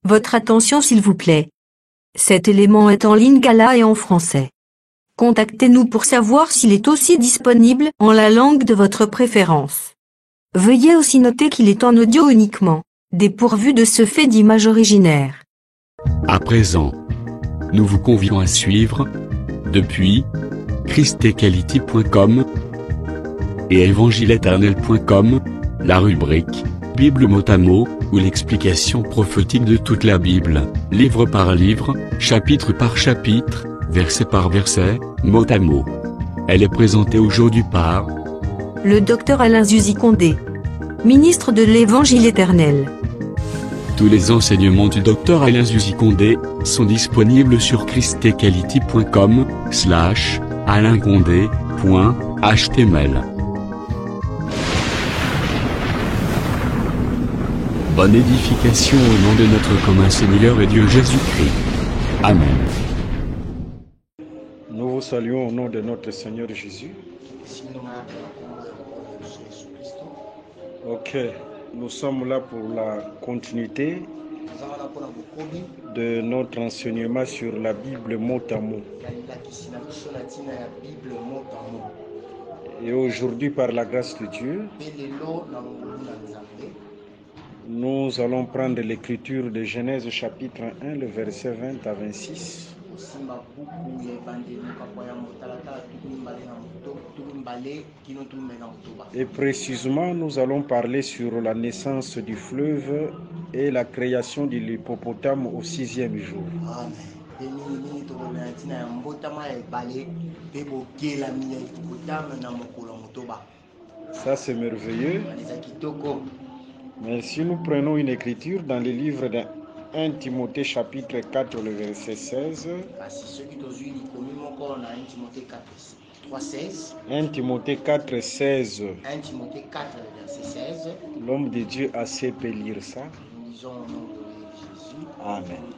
Votre attention s'il vous plaît. Cet élément est en lingala et en français. Contactez-nous pour savoir s'il est aussi disponible en la langue de votre préférence. Veuillez aussi noter qu'il est en audio uniquement, dépourvu de ce fait d'image originaire. À présent, nous vous convions à suivre, depuis christequality.com et evangileeternel.com, la rubrique Bible mot à mot, ou l'explication prophétique de toute la Bible, livre par livre, chapitre par chapitre, verset par verset, mot à mot. Elle est présentée aujourd'hui par le Dr Alain Zuzi Condé, ministre de l'Évangile éternel. Tous les enseignements du Dr Alain Zuzi Condé sont disponibles sur christequality.com/alaincondé.html. Bonne édification au nom de notre commun Seigneur et Dieu Jésus-Christ. Amen. Nous vous saluons au nom de notre Seigneur Jésus. Ok, nous sommes là pour la continuité de notre enseignement sur la Bible mot à mot. Et aujourd'hui, par la grâce de Dieu, nous allons prendre l'écriture de Genèse chapitre 1, le verset 20 à 26. Et précisément, nous allons parler sur la naissance du fleuve et la création de l'hippopotame au 6e jour. Ça, c'est merveilleux. Mais si nous prenons une écriture dans le livre de 1 Timothée chapitre 4, le verset 16. 1 Timothée 4, 16. L'homme de Dieu a assez peut lire ça. Amen.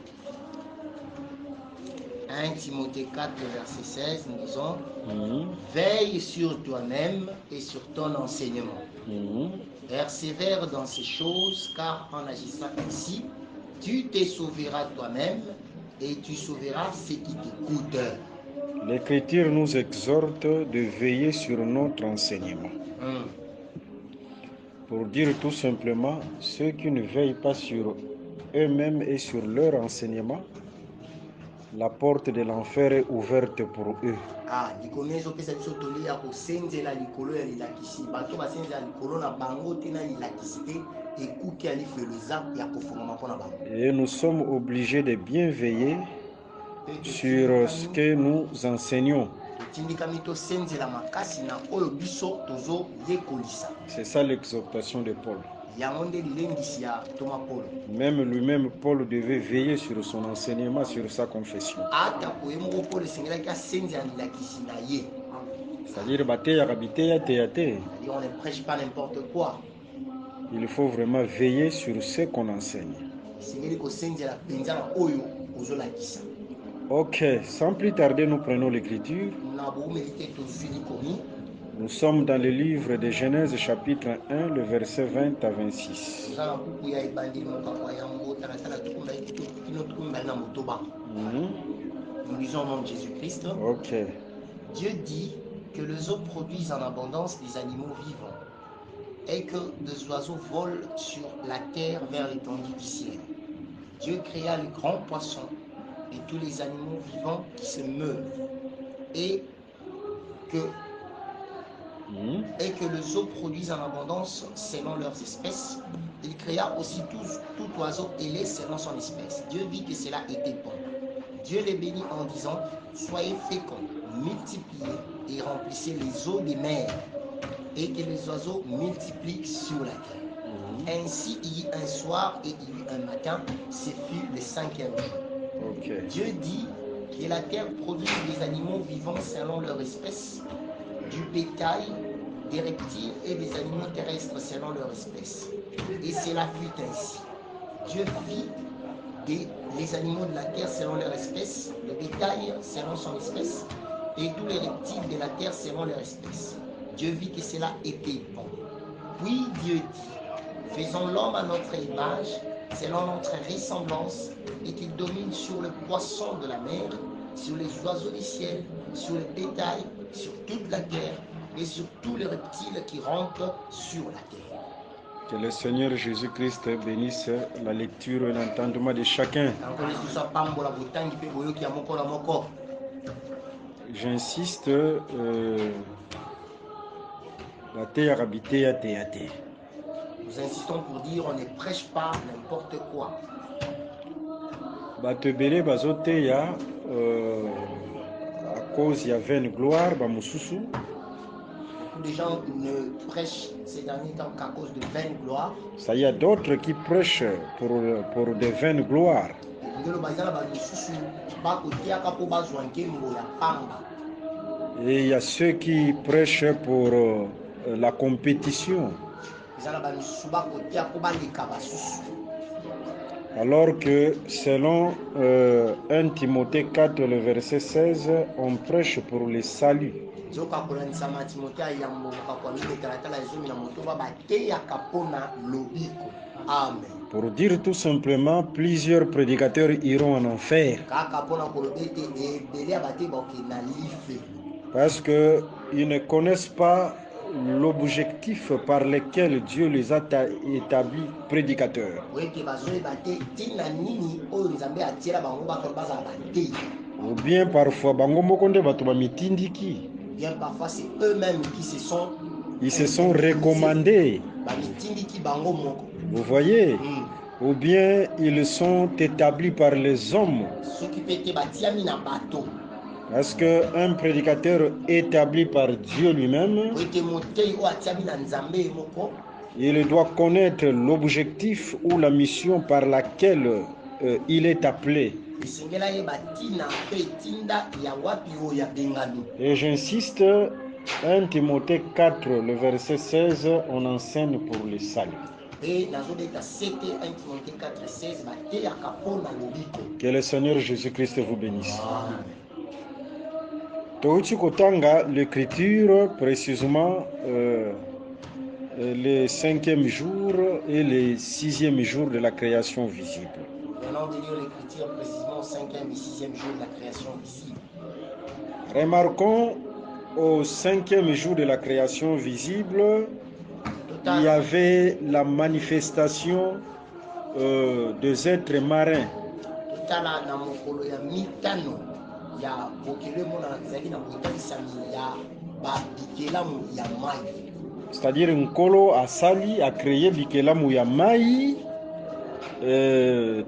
1 Timothée 4, verset 16, nous disons veille sur toi-même et sur ton enseignement. Persévère dans ces choses, car en agissant ainsi, tu te sauveras toi-même et tu sauveras ceux qui t'écoutent. L'Écriture nous exhorte de veiller sur notre enseignement. Pour dire tout simplement, ceux qui ne veillent pas sur eux-mêmes et sur leur enseignement, la porte de l'enfer est ouverte pour eux. Et nous sommes obligés de bien veiller sur ce que nous enseignons. C'est ça l'exhortation de Paul. Même lui-même, Paul devait veiller sur son enseignement, sur sa confession. C'est-à-dire, on ne prêche pas n'importe quoi. Il faut vraiment veiller sur ce qu'on enseigne. Ok, sans plus tarder, nous prenons l'écriture. Nous sommes dans le livre de Genèse chapitre 1, le verset 20 à 26. Nous lisons au nom de Jésus-Christ. Ok. Dieu dit que les eaux produisent en abondance des animaux vivants et que des oiseaux volent sur la terre vers l'étendue du ciel. Dieu créa les grands poissons et tous les animaux vivants qui se meuvent et que les eaux produisent en abondance selon leurs espèces. Il créa aussi tout oiseau ailé selon son espèce. Dieu vit que cela était bon. Dieu les bénit en disant, soyez féconds, multipliez et remplissez les eaux des mers et que les oiseaux multiplient sur la terre. Ainsi il y eut un soir et il y eut un matin, ce fut le 5e jour. Dieu dit que la terre produit des animaux vivants selon leur espèce, du bétail, des reptiles et des animaux terrestres selon leur espèce. Et cela fut ainsi. Dieu fit les animaux de la terre selon leur espèce, le bétail selon son espèce, et tous les reptiles de la terre selon leur espèce. Dieu vit que cela était bon. Puis Dieu dit, faisons l'homme à notre image, selon notre ressemblance, et qu'il domine sur le poisson de la mer, sur les oiseaux du ciel, sur le bétail, sur toute la terre et sur tous les reptiles qui rampent sur la terre. Que le Seigneur Jésus-Christ bénisse la lecture et l'entendement de chacun. J'insiste, la terre habitée à théâté. Nous insistons pour dire on ne prêche pas n'importe quoi. Batebele bazoteya à cause il y avait une gloire bamususu. Beaucoup de gens ne prêchent ces derniers temps qu'à cause de vaines gloires. Ça y a d'autres qui prêchent pour des vaines gloires. Et il y a ceux qui prêchent pour la compétition. Alors que selon 1 Timothée 4, le verset 16, on prêche pour le salut. Pour dire tout simplement, plusieurs prédicateurs iront en enfer. Parce qu'ils ne connaissent pas l'objectif par lequel Dieu les a établis prédicateurs. Ou bien parfois, parfois c'est eux-mêmes qui se sont recommandés. Vous voyez? Ou bien ils sont établis par les hommes. Parce qu'un prédicateur établi par Dieu lui-même, il doit connaître l'objectif ou la mission par laquelle il est appelé. Et j'insiste, 1 Timothée 4, le verset 16, on enseigne pour le salut. Que le Seigneur Jésus-Christ vous bénisse. Touchi Kotanga, l'écriture, précisément le 5e jour et le 6e jour de la création visible. Venons de lire l'écriture précisément au 5e et 6e jour de la création visible. Remarquons, au 5e jour de la création visible, il y avait la manifestation des êtres marins. C'est-à-dire Nkolo a sali a créé bikelamu ya mai.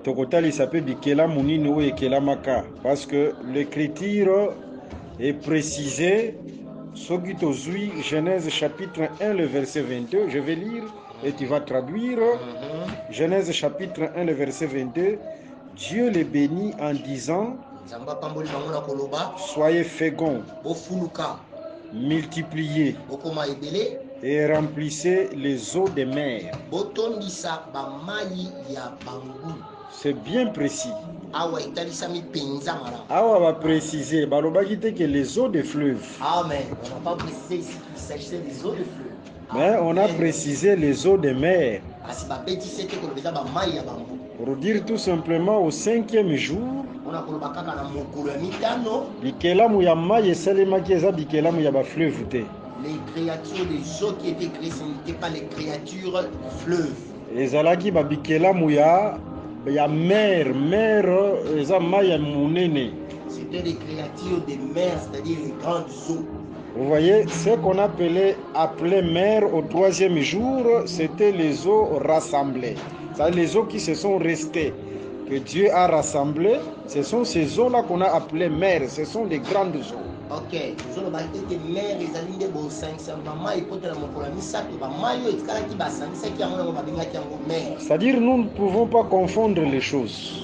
Tokotali s'appelle bikelamu nini ou ekelamaka, parce que l'écriture est précisée. Sogitozui, Genèse chapitre 1, le verset 22. Je vais lire et tu vas traduire. Genèse chapitre 1, le verset 22. Dieu les bénit en disant: soyez féconds, multipliez et remplissez les eaux des mers. C'est bien précis. Awa va préciser, que les eaux des fleuves. Amen. On n'a pas précisé ici qu'il s'agissait des eaux de fleuves. Mais on a précisé les eaux des mers. Pour dire tout simplement, au 5e jour, les créatures des eaux qui étaient créées, ce n'étaient pas les créatures fleuves. Ya mer c'était des créatures des mers, c'est-à-dire les grandes eaux. Vous voyez, ce qu'on appelait mer au 3e jour, c'était les eaux rassemblées. C'est-à-dire les eaux qui se sont restées, que Dieu a rassemblées. Ce sont ces eaux-là qu'on a appelées mer. Ce sont des grandes eaux. Ok, c'est-à-dire nous ne pouvons pas confondre les choses.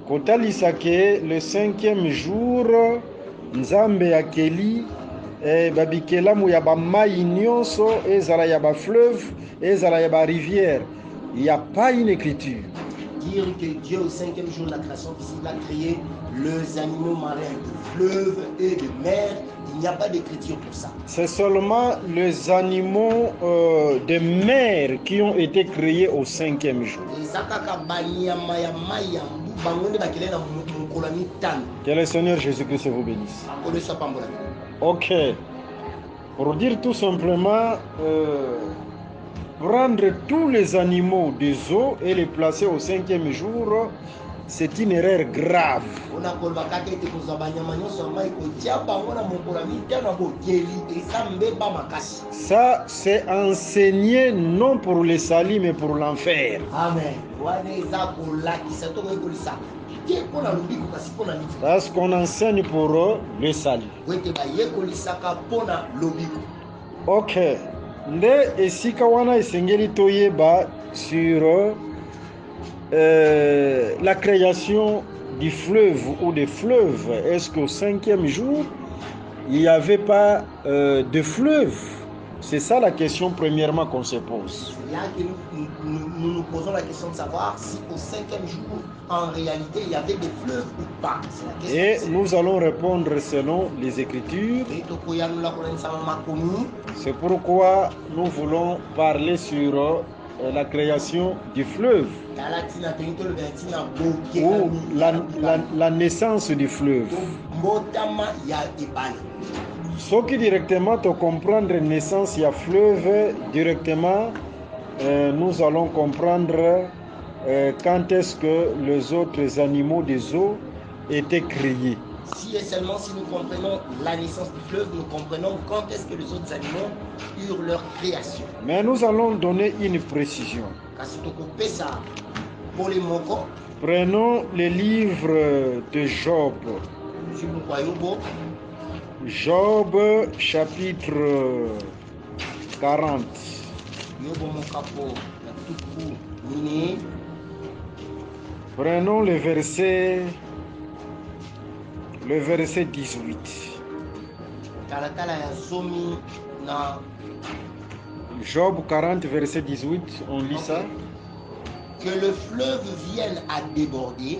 Kotalisake, le 5e jour, Nzambe akeli babikelamu ya ba mai nyonso, ezala ya ba fleuve, ezala ya ba rivière. Il n'y a pas une écriture. dire que Dieu au 5e jour de la création visible a créé les animaux marins de fleuves et de mer. Il n'y a pas d'écriture pour ça. C'est seulement les animaux de mer qui ont été créés au 5e jour. Que le Seigneur Jésus-Christ vous bénisse. Ok. Pour dire tout simplement, prendre tous les animaux des eaux et les placer au 5e jour, c'est une erreur grave. Ça, c'est enseigné non pour le salut, mais pour l'enfer. Amen. Parce qu'on enseigne pour le salut. Ok. Nde esika wana esengeli toyeba sur la création du fleuve ou des fleuves. Est-ce qu'au 5e jour, il n'y avait pas de fleuve? C'est ça la question premièrement qu'on se pose. C'est là que nous nous posons la question de savoir si au 5e jour, en réalité, il y avait des fleuves ou pas. Et nous allons répondre selon les Écritures. C'est pourquoi nous voulons parler sur la création du fleuve ou la naissance du fleuve. Ce qui directement te comprendre naissance, il y a fleuve directement, nous allons comprendre quand est-ce que les autres animaux des eaux étaient créés. Si et seulement si nous comprenons la naissance du fleuve, nous comprenons quand est-ce que les autres animaux eurent leur création. Mais nous allons donner une précision. Prenons le livre de Job. Job chapitre 40. Prenons le verset 18. Job 40, verset 18, on lit ça. Que le fleuve vienne à déborder,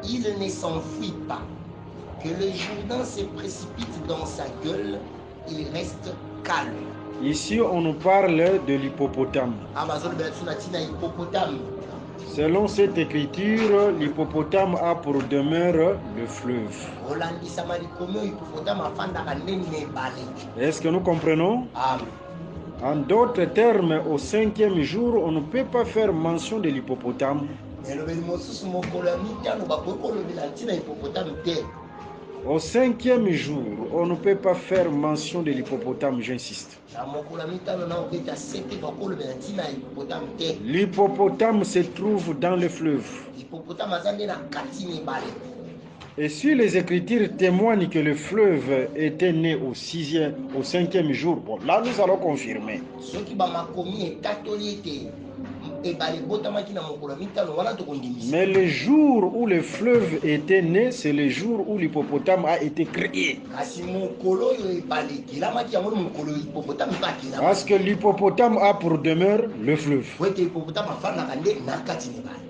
il ne s'enfuit pas. Que le Jourdain se précipite dans sa gueule, il reste calme. Ici, on nous parle de l'hippopotame. Selon cette écriture, l'hippopotame a pour demeure le fleuve. Est-ce que nous comprenons? En d'autres termes, au 5e jour, on ne peut pas faire mention de l'hippopotame. Au 5e jour, on ne peut pas faire mention de l'hippopotame, j'insiste. L'hippopotame se trouve dans le fleuve. Et si les Écritures témoignent que le fleuve était né au 5e jour, bon, là nous allons confirmer. Mais le jour où le fleuve était né, c'est le jour où l'hippopotame a été créé. Parce que l'hippopotame a pour demeure le fleuve.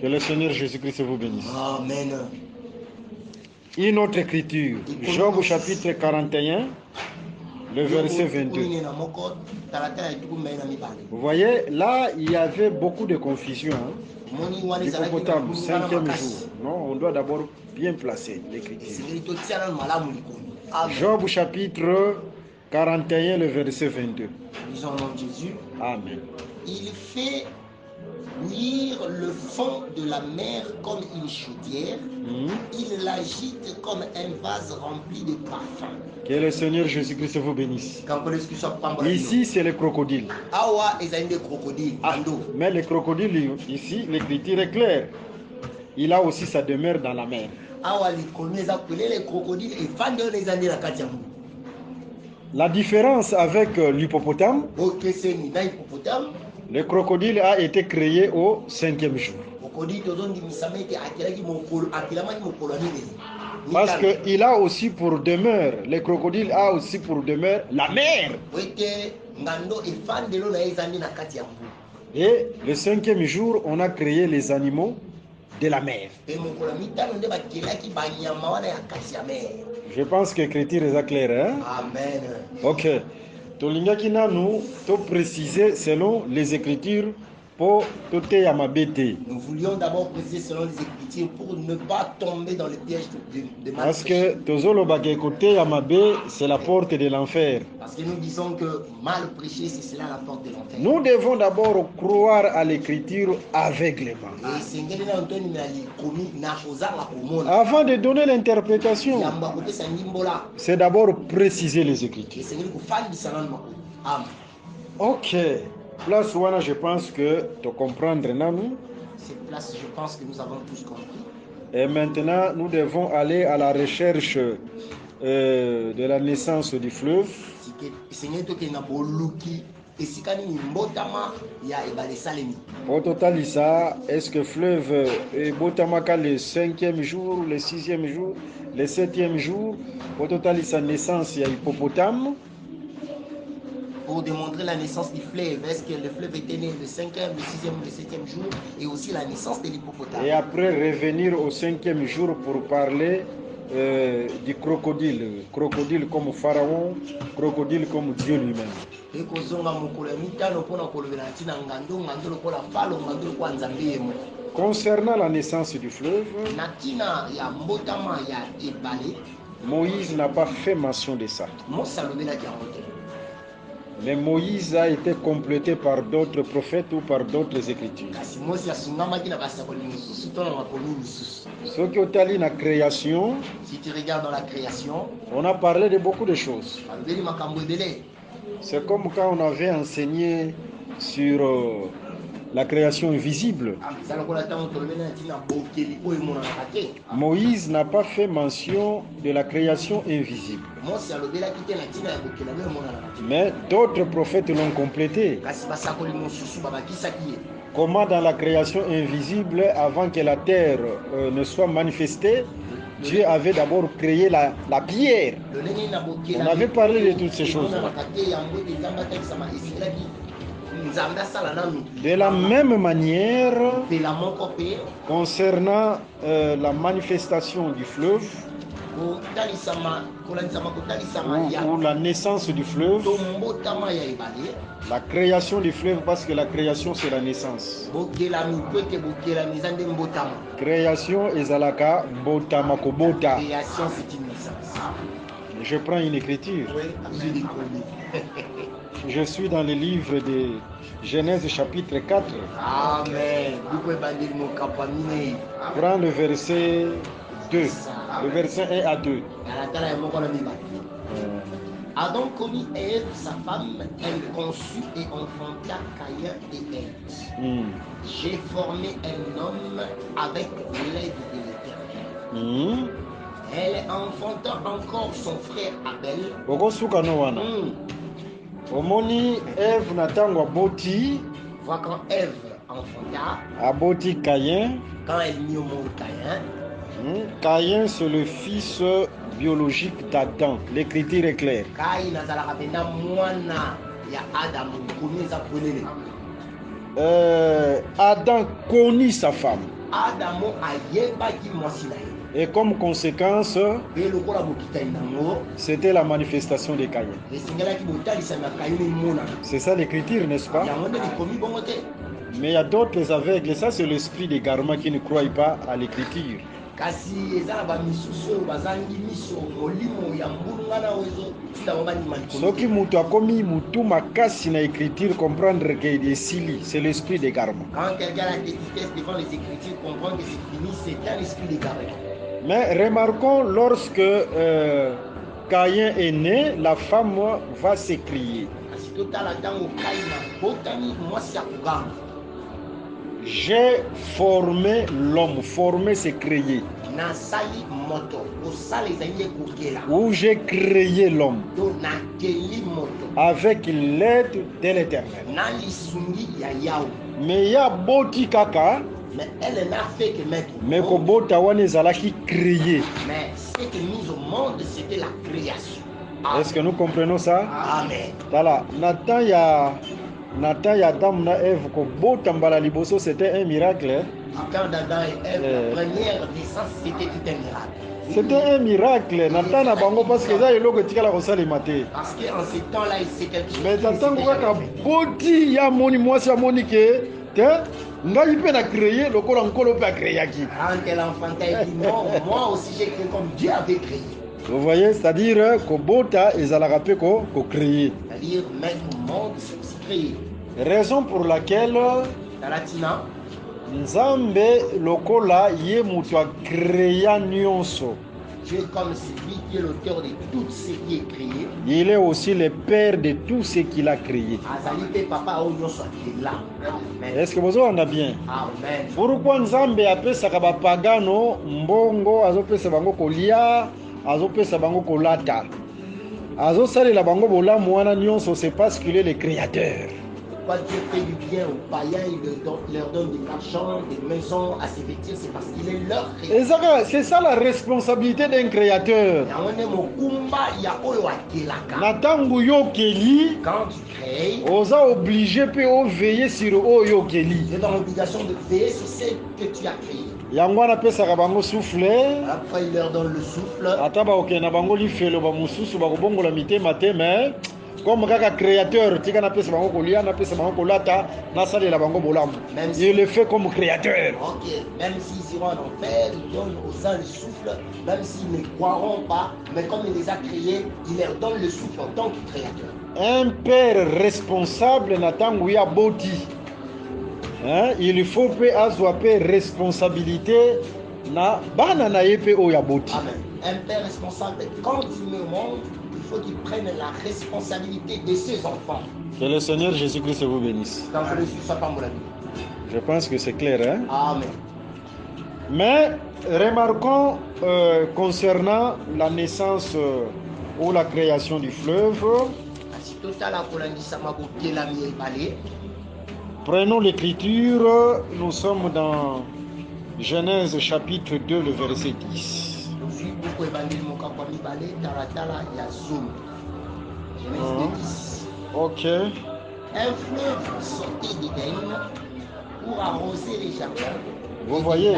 Que le Seigneur Jésus-Christ vous bénisse. Amen. Une autre écriture, Job chapitre 41, le verset 22. Vous voyez, là, il y avait beaucoup de confusion. L'hippopotame, 5e jour. Non, on doit d'abord bien placer l'écriture. Job chapitre 41, le verset 22. Disons au nom de Jésus. Amen. Il fait bouillir le fond de la mer comme une chaudière. Il l'agite comme un vase rempli de parfums. Que le Seigneur Jésus-Christ vous bénisse. Ici, c'est le crocodile. Mais le crocodile, ici, l'écriture est claire. Il a aussi sa demeure dans la mer. La différence avec l'hippopotame, le crocodile a été créé au 5e jour. Parce qu'il a aussi pour demeure, le crocodile a aussi pour demeure la mer. Et le 5e jour, on a créé les animaux de la mer. pe mokolo ya mitano nde bakelaki banyama wana ya kati ya mere. Je pense que l'écriture est claire. Hein? Amen. Ok. Tolingaki nanu to préciser selon les écritures pour tote ya mabete. Nous voulions d'abord préciser selon les Écritures pour ne pas tomber dans le piège de mal Parce prêcher. que tozoloba ke côté ya mabe, c'est la porte de l'enfer. Parce que nous disons que mal prêcher, c'est cela la porte de l'enfer. Nous devons d'abord croire à l'écriture aveuglément. Et sengeli na ntoni na likomi na kozala komona. Avant de donner l'interprétation, Yamba kopesa ndimbola. c'est d'abord préciser les écritures. Esengeli kofandisa nanu makolo. Amen. Ok. Place wana, je pense que tu comprendre nanu. Cette place, je pense que nous avons tous compris. Et maintenant, nous devons aller à la recherche de la naissance du fleuve. Esengeli tokenda boluki esika nini mbotama ya ebale salemi. Au total, ça, est-ce que fleuve est botamaka le 5e jour, le 6e jour, le 7e jour? Au total, sa naissance, il y a hippopotame. Pour démontrer la naissance du fleuve, est-ce que le fleuve était né le 5e, le 6e, le 7e jour, et aussi la naissance de l'hippopotame. Et après, revenir au 5e jour pour parler du crocodile. Crocodile comme Pharaon, crocodile comme Dieu lui-même. Et kozonga mokolo ya mitano mpona kolobela ntina ngando ngando lokola falo ngando lokola nzambe ye moko. Concernant la naissance du fleuve, Na ntina ya mbotama ya ebale, Moïse n'a pas fait mention de ça. Mose alobelaki yango te. Mais Moïse a été complété par d'autres prophètes ou par d'autres écritures. Kasi Mose asungamaki na basakoli mosusu to na makomi mosusu. Ce qui est allé dans la création, Si tu regardes dans la création, on a parlé de beaucoup de choses. alobeli makambo ebele. C'est comme quand on avait enseigné sur la création invisible. Eza lokola ntango tolobeli na ntina bokeli oyo emonanaka te. Moïse n'a pas fait mention de la création invisible. Mose alobelaki te na ntina ya bokela oyo emonanaka te. Mais d'autres prophètes l'ont complété. Kasi basakoli mosusu babakisaki ye. Comment dans la création invisible, avant que la terre ne soit manifestée, Dieu avait d'abord créé la pierre. Lolenge na bokela. On avait parlé de toutes ces choses. Emonanaka te yango te nzambe atakisama esilaki nzambe asala nanu. De la même manière, Pela moko pe concernant la manifestation du fleuve, kotalisama kolanisama kotalisama ya ou la naissance du fleuve, tombotama ya ebale. la création du fleuve, parce que la création c'est la naissance. Bokelami po ete bokelami eza nde mbotama. Création ezalaka botama kobota. Création c'est une naissance. Je prends une écriture. Oui, azwi likolo. Je suis dans le livre de Genèse chapitre 4. Amen. Buku ebandeli mokampo ya minei. Prends le verset 2. Le verset 1 à 2. Alatala ya moko na mibale. Adam commit Ève, sa femme, elle conçut et enfanta Caïn et Ève. J'ai formé un homme avec l'aide de l'Éternel. Elle enfanta encore son frère Abel. Okosuka no wana. Omoni Ève na ntango aboti. Vois quand Ève enfanta. Aboti Caïn. Quand elle mit au monde Caïn. Caïn c'est le fils biologique d'Adam. L'écriture est claire. Caïn azalaka pena mwana ya Adam komi eza polele. Adam connut sa femme. Adamo ayebaki mwasi na ye. Et comme conséquence, Pe lokola bokitani nango. c'était la manifestation de Caïn. Esengelaki botalisami ya Caïn emona. C'est ça l'écriture, n'est-ce pas? Yango nde likomi bongo te. Mais il y a d'autres aveugles, et ça c'est l'esprit d'égarement qui ne croit pas à l'écriture. Kasi eza na bamisusu oyo bazangi miso molimo ya mbulungana oyo ezotinda bango bandima likomi. Soki mutu akomi mutu makasi na écriture, comprendre que esili, c'est l'esprit d'égarement. Quand quelqu'un a la tristesse devant les Écritures, comprendre que c'est fini, c'est un esprit d'égarement. Mais remarquons, lorsque Caïn est né, la femme va s'écrier. Kasi totala ntango Caïn abotami mwasi akoganga. J'ai formé l'homme. Former, c'est créer. Nasali moto kosala ezali ekokela. Où j'ai créé l'homme To nakeli moto avec l'aide de l'Éternel. na lisungi ya Yawe. Mais ya boti kaka, Mais elle n'a fait que mettre au mais monde. ko bota wana ezalaki créé. Mais ce qui est mis au monde, c'était la création. Est-ce que nous comprenons ça? Amen. Voilà. Nathan ya Adam na Ève ko bota mbala liboso, c'était un miracle. Quand Adam et Ève, la première naissance, c'était tout un miracle. C'était un miracle. Nathan na bango parce que ça eloko tikala kosalema te. Parce qu'en ces temps-là, c'est quelque chose Mais qui t'attends n'était quoi jamais ka fait. boti ya moni mwasi ya moni ke te ngai mpe na créer lokola nkolo mpe akréaki. Quand elle enfantait, elle dit non, moi aussi j'ai créé comme Dieu avait créé. Vous voyez, c'est-à-dire kobota ezalaka mpe ko créer. C'est-à-dire mettre au monde, c'est aussi créer. Raison pour laquelle Dans la Tina, Nzambe lokola ye mutu akréa nyonso. Dieu comme c'est lui qui est l'auteur de tout ce qui est créé. Il est aussi le père de tout ce qu'il a créé. Azali pe papa oyo soit là. Amen. Est-ce que vous en avez bien? Amen. Pourquoi Nzambe apesaka bapagano mbongo azopesa bango kolia azopesa bango kolata azosalela bango bolamu wana nyonso? C'est parce qu'il est le créateur. Pourquoi Dieu fait du bien aux païens, il leur donne de l'argent, des maisons à se vêtir, c'est parce qu'il est leur créateur. C'est ça la responsabilité d'un créateur. Na tangu yokeli Quand tu crées, oza obligé pe veiller sur oyo yokeli. tu es dans l'obligation de veiller sur ce que tu as créé. Yango wana pesaka bango souffle. Après, il leur donne le souffle. Ata baokende na bango lifelo bamosusu bakobongola mitema te, mais comme kaka créateur tika napesa bango kolia napesa bango kolata nasalela bango bolamu. Il le fait comme créateur. Ok, même s'ils iront en enfer, il donne aux uns le souffle, même s'ils ne croiront pas, mais comme il les a créés, il leur donne le souffle en tant que créateur. Un père responsable natangu ya boti. Il faut pe azwa pe responsabilité na bana na ye pe oya boti. Amen. Un père responsable, quand il met au monde, il faut qu'il prenne la responsabilité de ses enfants. Que le Seigneur Jésus-Christ vous bénisse. Quand je suis Satan, mon ami. Je pense que c'est clair. Amen. Mais remarquons concernant la naissance ou la création du fleuve. Prenons l'écriture, nous sommes dans Genèse chapitre 2, le verset 10. Ok. Un fleuve sortait d'Éden pour arroser les jardins. Vous voyez,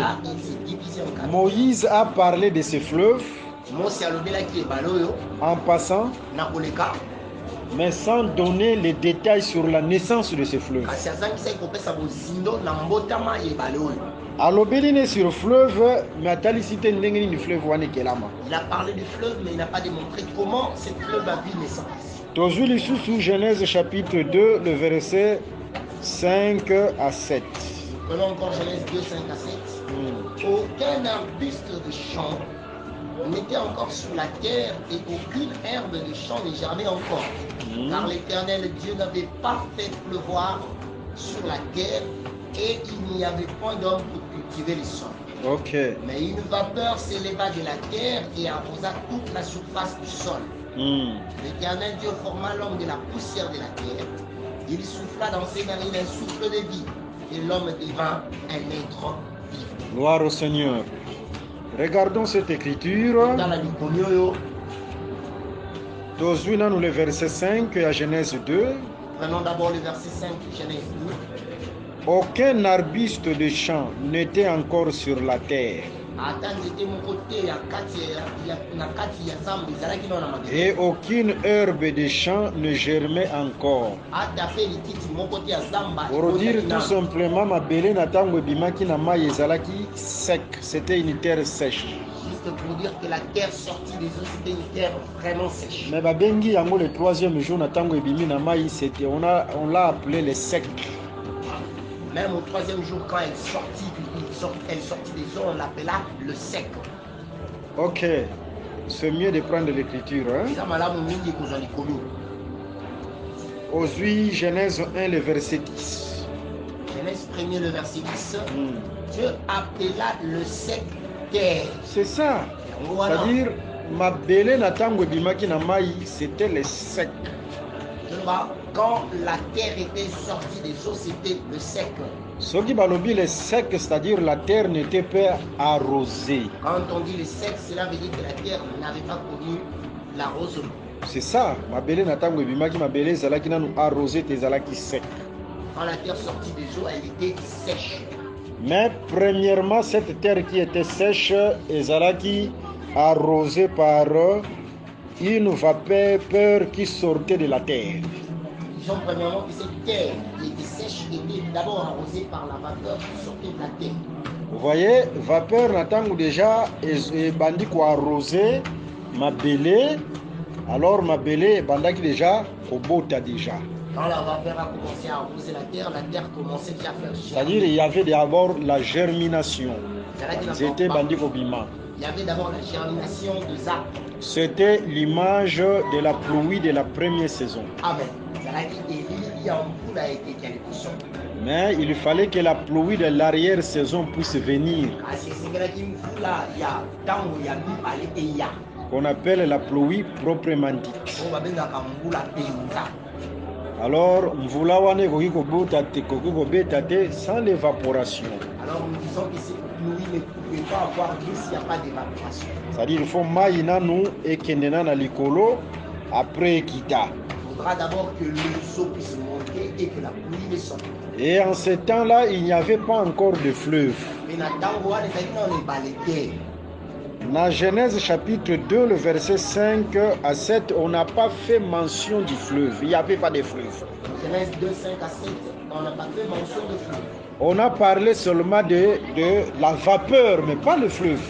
Moïse a parlé de ce fleuve en passant, mais sans donner les détails sur la naissance de ce fleuve. Alobeli sur le fleuve, mais Atalicité n'engeni du fleuve wanekelama. Il a parlé du fleuve, mais il n'a pas démontré comment ce fleuve a vu naissance. Tozuli sous Genèse chapitre 2, le verset 5 à 7. Prenons encore Genèse 2, 5 à 7. Aucun arbuste de champ n'était encore sur la terre et aucune herbe de champ n'est germée encore. Car l'Éternel Dieu n'avait pas fait pleuvoir sur la terre et il n'y avait point d'homme pour cultiver les sols. Ok. Mais une vapeur s'éleva de la terre et arrosa toute la surface du sol. L'Éternel Dieu forma l'homme de la poussière de la terre. Il souffla dans ses narines un souffle de vie et l'homme devint un être vivant. Gloire au Seigneur. Regardons cette écriture. Dans la Bible, nous le verset 5 à Genèse 2. prenons d'abord le verset 5 de Genèse 2. Aucun arbuste de champ n'était encore sur la terre. Et aucune herbe de champ ne germait encore. Pour dire tout simplement, ma belle natango bimaki na mai ezalaki sec. C'était une terre sèche. Juste pour dire que la terre sortie des eaux, c'était une terre vraiment sèche. Mais babengi yango le troisième jour natango ebimi na mai, c'était on l'a appelé le sec. Même au troisième jour, quand elle sortit des eaux, on l'appela le sec. Ok, c'est mieux de prendre l'écriture. Aujourd'hui, Genèse 1, le verset 10. Genèse 1, le verset 10. Dieu appela le sec terre. C'est ça. C'est-à-dire, ma belle natango bimaki na mai, c'était le sec. Quand la terre était sortie des eaux, c'était le sec. Ce qui balobi le sec, c'est-à-dire la terre n'était pas arrosée. Quand on dit le sec, cela veut dire que la terre n'avait pas connu l'arrosement. C'est ça. Ma belle natango bimaki ma belle zalaki nanu arrosée te zalaki sec. Quand la terre sortit des eaux, elle était sèche. Mais premièrement, cette terre qui était sèche, ezalaki arrosée par une vapeur qui sortait de la terre. Disons premièrement que cette terre qui était sèche était d'abord arrosée par la vapeur qui sortait de la terre. Vous voyez, vapeur n'attend déjà et bandi quoi arrosé mabélé. Alors mabélé bandaki déjà kobota déjà. Quand la vapeur a commencé à arroser la terre commençait déjà à faire germer. C'est-à-dire il y avait d'abord la germination. C'était bandi kobima. Il y avait d'abord la germination des arbres. C'était l'image de la pluie de la première saison. Amen. Mais il fallait que la pluie de l'arrière-saison puisse venir. Qu'on appelle la pluie proprement dite. Alors, mvula wane koki kobeta te sans l'évaporation. Alors nous disons que cette pluie ne pouvait pas avoir lieu s'il n'y a pas d'évaporation. C'est-à-dire il faut maïna nous et kendena na likolo après kita. Il faudra d'abord que l'eau puisse monter et que la pluie ne sorte. Et en ce temps-là, il n'y avait pas encore de fleuve. Dans Genèse chapitre 2, le verset 5 à 7, on n'a pas fait mention du fleuve. Il n'y avait pas de fleuve. Genèse 2, 5 à 7, on n'a pas fait mention de fleuve. On a parlé seulement de la vapeur, mais pas le fleuve.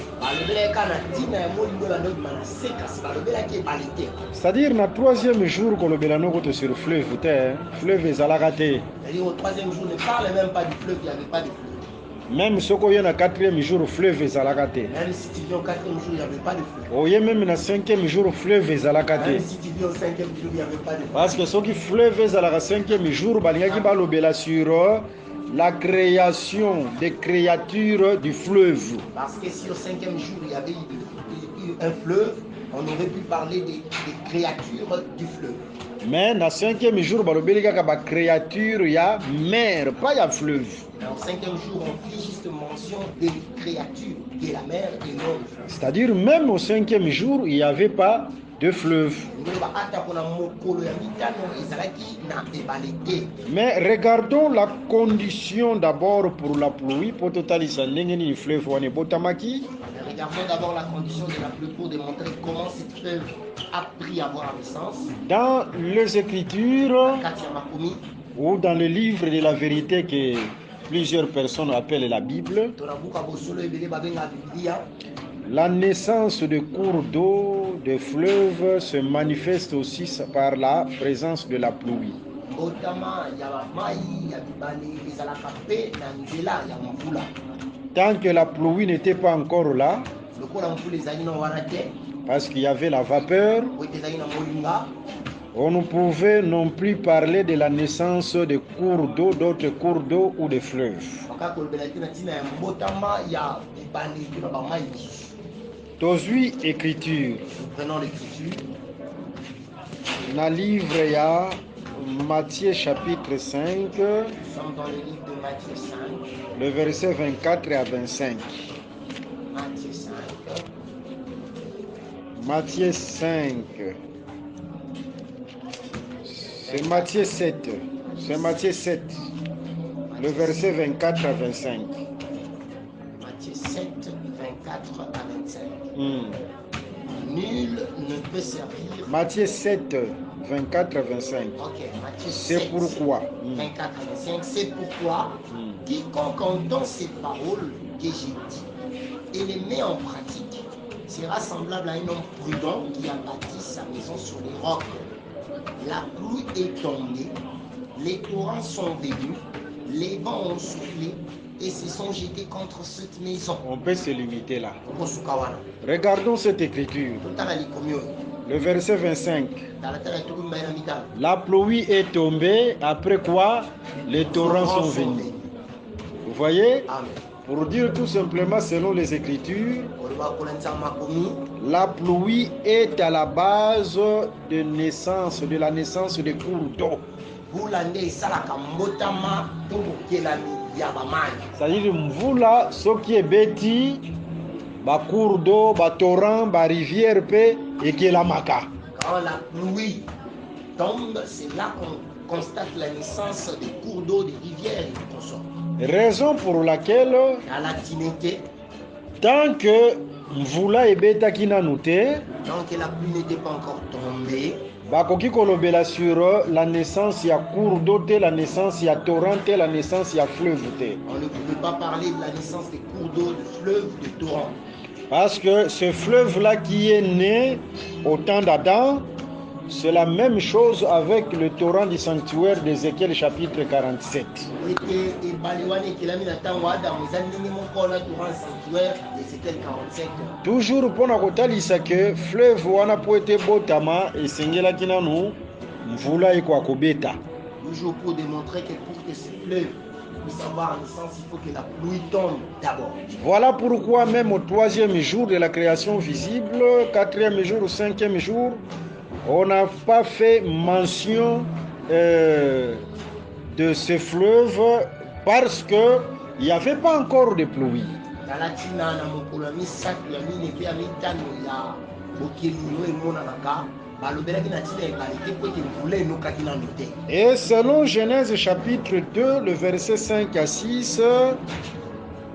C'est-à-dire, dans le troisième jour, qu'on a sur le fleuve, fleuve est à la raté. C'est-à-dire, au troisième jour, ne parle même pas du fleuve, il n'y avait pas de fleuve. Même ce qu'on y a dans le quatrième jour, le fleuve est à la raté. Même si tu viens au quatrième jour, il n'y avait pas de fleuve. Oh, même dans le cinquième jour, le fleuve est à la raté. Même si tu viens au cinquième jour, il n'y avait pas de fleuve. Parce que ce qui fleuve est à la cinquième jour, il y a sur la création des créatures du fleuve. Parce que si au cinquième jour, il y avait eu un fleuve, on aurait pu parler des créatures du fleuve. Mais dans le cinquième jour, il y a des créatures, il y a mer, pas il y a fleuve. Dans le cinquième jour, on fait juste mention des créatures de la mer et non du fleuve. C'est-à-dire, même au cinquième jour, il n'y avait pas de fleuve. Mais regardons la condition d'abord pour la pluie. Pour totaliser le fleuve, regardons d'abord la condition de la pluie pour démontrer comment cette fleuve a pris à avoir naissance. Dans les Écritures ou dans le livre de la vérité que plusieurs personnes appellent la Bible, la naissance de cours d'eau, de fleuves se manifeste aussi par la présence de la pluie. Tant que la pluie n'était pas encore là, parce qu'il y avait la vapeur, on ne pouvait non plus parler de la naissance de cours d'eau, d'autres cours d'eau ou de fleuves. Tozui écriture. Prenons l'écriture. Dans le livre, il y a Matthieu chapitre 5. Nous sommes dans le livre de Matthieu 5. Le verset 24 à 25. Matthieu 5. Matthieu 5. C'est Matthieu 7. C'est Matthieu 7. Le verset 24 à 25. Matthieu 7, 24 à 25. Nul ne peut servir. Matthieu 7, 24 à 25. Ok, Matthieu 7. C'est pourquoi. 24 à 25. C'est pourquoi quiconque entend ces paroles que j'ai dites et les met en pratique sera semblable à un homme prudent qui a bâti sa maison sur les rocs. La pluie est tombée, les torrents sont venus, les vents ont soufflé et se sont jetés contre cette maison. On peut se limiter là. Regardons cette écriture. Le verset 25. La pluie est tombée, après quoi les torrents sont venus. Vous voyez? Pour dire tout simplement selon les Écritures, la pluie est à la base de la naissance des cours d'eau. C'est-à-dire mvula soki ebeti ba cours d'eau, ba torrent, ba rivière pe ekelamaka. Quand la pluie tombe, c'est là qu'on constate la naissance des cours d'eau, des rivières et des consorts. Raison pour laquelle, à la tineke, tant que mvula ebetaki nanu te, tant que la pluie n'était pas encore tombée, bakoki kolobela sur la naissance ya cours d'eau te, la naissance ya torrent te, la naissance ya fleuve te. on ne pouvait pas parler de la naissance des cours d'eau, de fleuves, de torrents. Parce que ce fleuve-là qui est né au temps d'Adam, c'est la même chose avec le torrent du sanctuaire d'Ézéchiel chapitre 47. Toujours pour nakotalisa que fleuve wana po ete botama esengelaki nanu mvula eko akobeta. Toujours pour démontrer que pour que ce fleuve puisse avoir un sens, il faut que la pluie tombe d'abord. Voilà pourquoi même au 3e jour de la création visible, 4e jour ou 5e jour, on n'a pas fait mention de ce fleuve parce qu'il n'y avait pas encore de pluie. Et selon Genèse chapitre 2, le verset 5 à 6,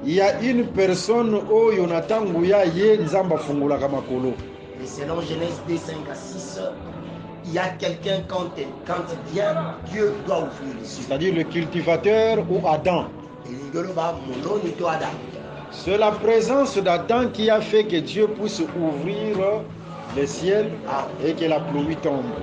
il y a une personne où Jonathan Gouya ye nzamba fungula kamakolo. Et selon Genèse 2, 5 à 6, il y a quelqu'un quand il vient, Dieu doit ouvrir les cieux. C'est-à-dire le cultivateur ou Adam. C'est la présence d'Adam qui a fait que Dieu puisse ouvrir le ciel et que la pluie tombe.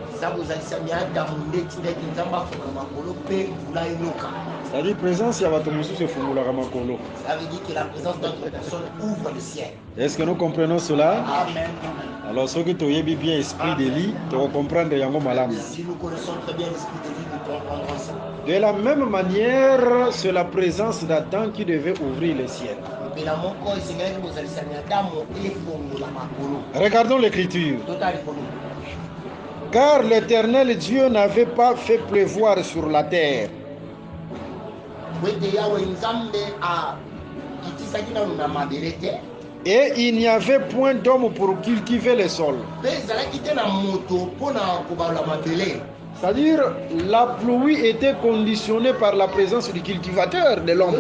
C'est-à-dire présence ya bato mosusu efungulaka makolo. Ça veut dire que la présence d'autres personnes ouvre le ciel. Est-ce que nous comprenons cela? Amen. Alors ceux qui toyebi bien esprit de lit, tu vas comprendre yango malamu. Si nous connaissons très bien l'esprit de vie, nous comprendrons ça. De la même manière, c'est la présence d'Adam qui devait ouvrir le ciel. Regardons l'écriture. Car l'Éternel Dieu n'avait pas fait pleuvoir sur la terre. Et il n'y avait point d'homme pour cultiver le sol. C'est-à-dire, la pluie était conditionnée par la présence du cultivateur de l'homme.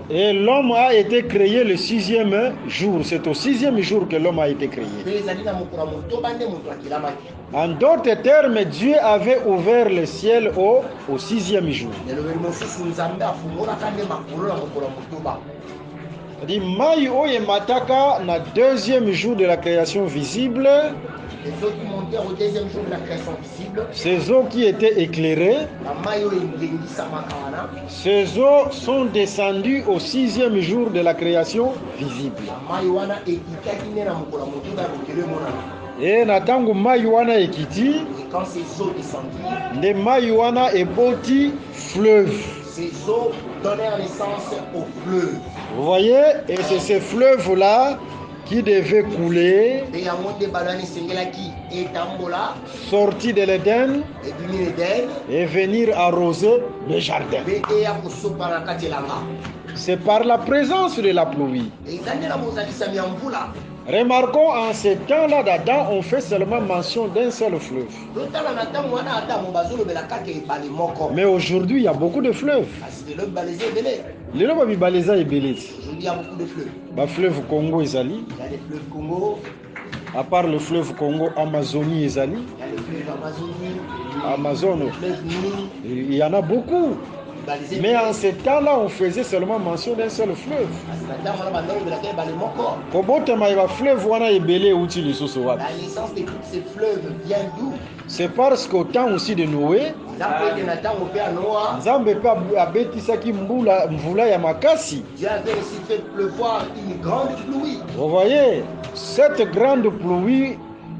Et l'homme a été créé le 6e jour. C'est au 6e jour que l'homme a été créé. En d'autres termes, Dieu avait ouvert le ciel au 6e jour. C'est-à-dire, Maï Oye Mataka, na 2e jour de la création visible, les eaux qui montèrent au 2e jour de la création visible, ces eaux qui étaient éclairées, ces eaux sont descendues au 6e jour de la création visible. Et natangu Maïwana ekiti, quand ces eaux descendirent, les Maïwana eboti fleuve. Ces eaux donnèrent naissance au fleuve. Vous voyez, et c'est ce fleuve-là qui devait couler, sorti de l'Éden et venir arroser le jardin. C'est par la présence de la pluie. Remarquons, en ces temps-là d'Adam, on fait seulement mention d'un seul fleuve. Mais aujourd'hui, il y a beaucoup de fleuves. Les gens qui baleza et belez. Il y a beaucoup de fleuves. Le fleuve Congo Ezali. Il y a les fleuves Congo. À part le fleuve Congo, Amazonie Ezali. Il y a le fleuve Amazonie. Amazon. Le fleuve Nil. Il y en a beaucoup. Mais en ce temps-là, on faisait seulement mention d'un seul fleuve. La naissance de tous ces fleuves vient d'où? C'est parce qu'au temps aussi de Noé, Dieu avait aussi fait pleuvoir une grande pluie. Vous voyez, cette grande pluie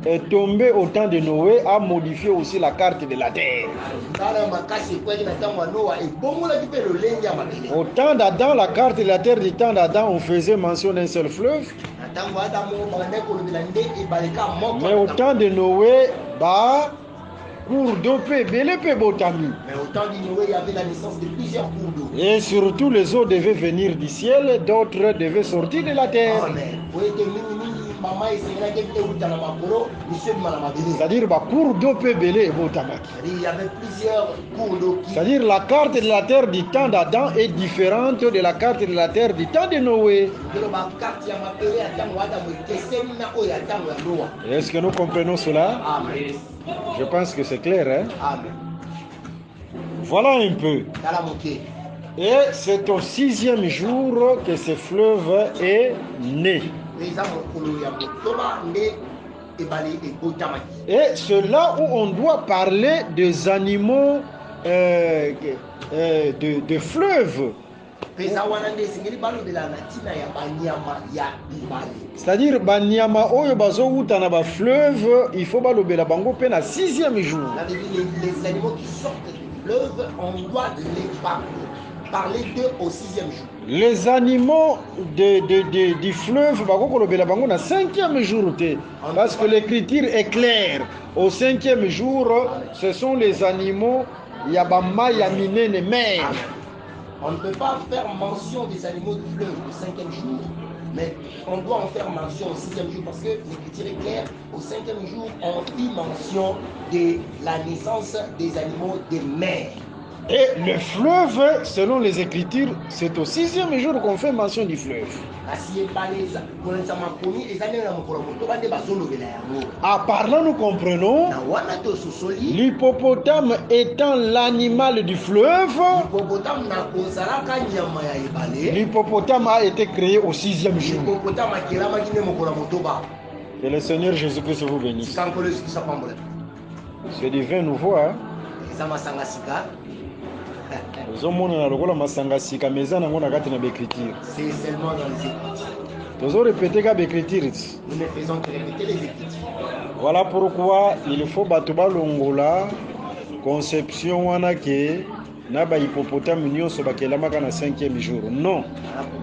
est tombée au temps de Noé, a modifié aussi la carte de la terre. Au temps d'Adam, la carte de la terre du temps d'Adam, on faisait mention d'un seul fleuve. Mais au temps de Noé, cours d'eau belé pe botami. Mais au temps de Noé, il y avait la naissance de plusieurs cours d'eau. Et surtout, les eaux devaient venir du ciel, d'autres devaient sortir de la terre. Amen. C'est-à-dire cours d'eau peut belé et botamaki. Il y avait plusieurs cours d'eau qui... C'est-à-dire la carte de la terre du temps d'Adam est différente de la carte de la terre du temps de Noé. Est-ce que nous comprenons cela? Amen. Je pense que c'est clair. Hein? Amen. Voilà un peu. Et c'est au 6e jour que ce fleuve est né. Et c'est là où on doit parler des animaux de fleuve. C'est-à-dire banyama oyo bazowuta na ba fleuve, il faut balobela bango pe na 6e jour. Les animaux qui sortent du fleuve, on doit les parler d'eux au 6e jour. Les animaux du fleuve bako kolobela bango na 5e jour te, parce que l'écriture est claire. Au 5e jour, ce sont les animaux yabama yaminene mer. On ne peut pas faire mention des animaux du fleuve au 5e jour, mais on doit en faire mention au 6e jour parce que l'écriture est claire. Au 5e jour, on fit mention de la naissance des animaux des mers. Et le fleuve, selon les Écritures, c'est au 6e jour qu'on fait mention du fleuve. En parlant, nous comprenons l'hippopotame étant l'animal du fleuve. L'hippopotame a été créé au 6e jour. Que le Seigneur Jésus-Christ vous bénisse. C'est du vin nouveau, hein? C'est seulement dans les écritures. Nous ne faisons que répéter les écritures. Voilà pourquoi il faut batuba longola conception wana ke na ba hippopotame nyonso bakelamaka na 5e jour. Non.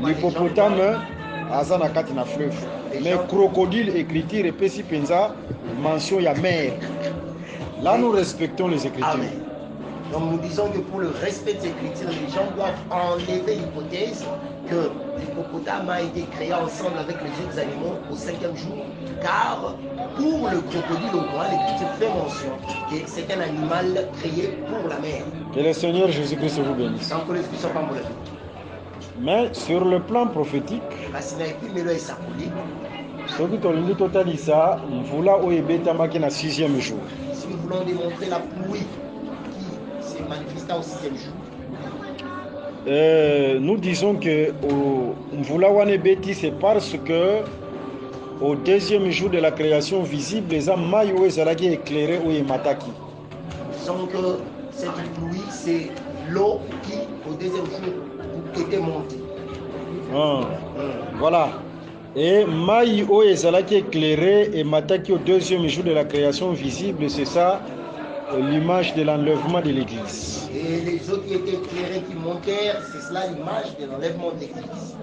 L'hippopotame aza na kati na fleuve. Mais crocodile écriture et pesi penza mention ya mer. Là nous respectons les écritures. Amen. Donc nous disons que pour le respect des Écritures, les gens doivent enlever l'hypothèse que l'hippopotame a été créé ensemble avec les autres animaux au 5e jour, car pour le crocodile au moins, l'Écriture fait mention que c'est un animal créé pour la mer. Que le Seigneur Jésus-Christ vous bénisse. Mais sur le plan prophétique, ce que tu totalisa, mvula oyebetamaki na 6e jour. Si nous voulons démontrer la pluie manifesta au 6e jour. Nous disons que Mvula wane beti c'est parce que au 2e jour de la création visible, les âmes maïo ezalaki éclairé ou emataki. Disons que cette pluie c'est l'eau qui au 2e jour était montée. Voilà. Et maïo ezalaki éclairé et mataki au 2e jour de la création visible, c'est ça. L'image de l'enlèvement de l'église. Et les autres qui étaient éclairés, qui montèrent, c'est cela l'image de l'enlèvement de l'église.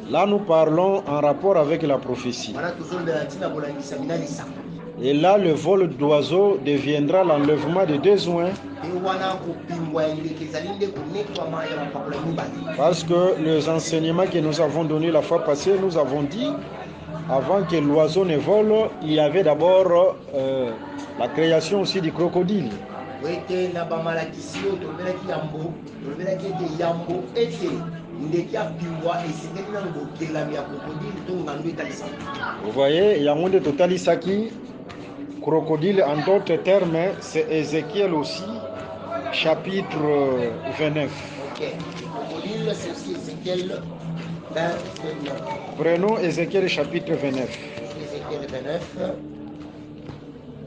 Là, nous parlons en rapport avec la prophétie. Et là, le vol d'oiseaux deviendra l'enlèvement de 2 oins. Parce que les enseignements que nous avons donnés la fois passée, nous avons dit, avant que l'oiseau ne vole, il y avait d'abord la création aussi du crocodile. Vous voyez, il y a un monde total ici. Crocodile, en d'autres termes, c'est Ézéchiel aussi, chapitre 29. Okay. Crocodile, c'est aussi Ézéchiel 29. Prenons Ézéchiel chapitre 29. Ézéchiel 29.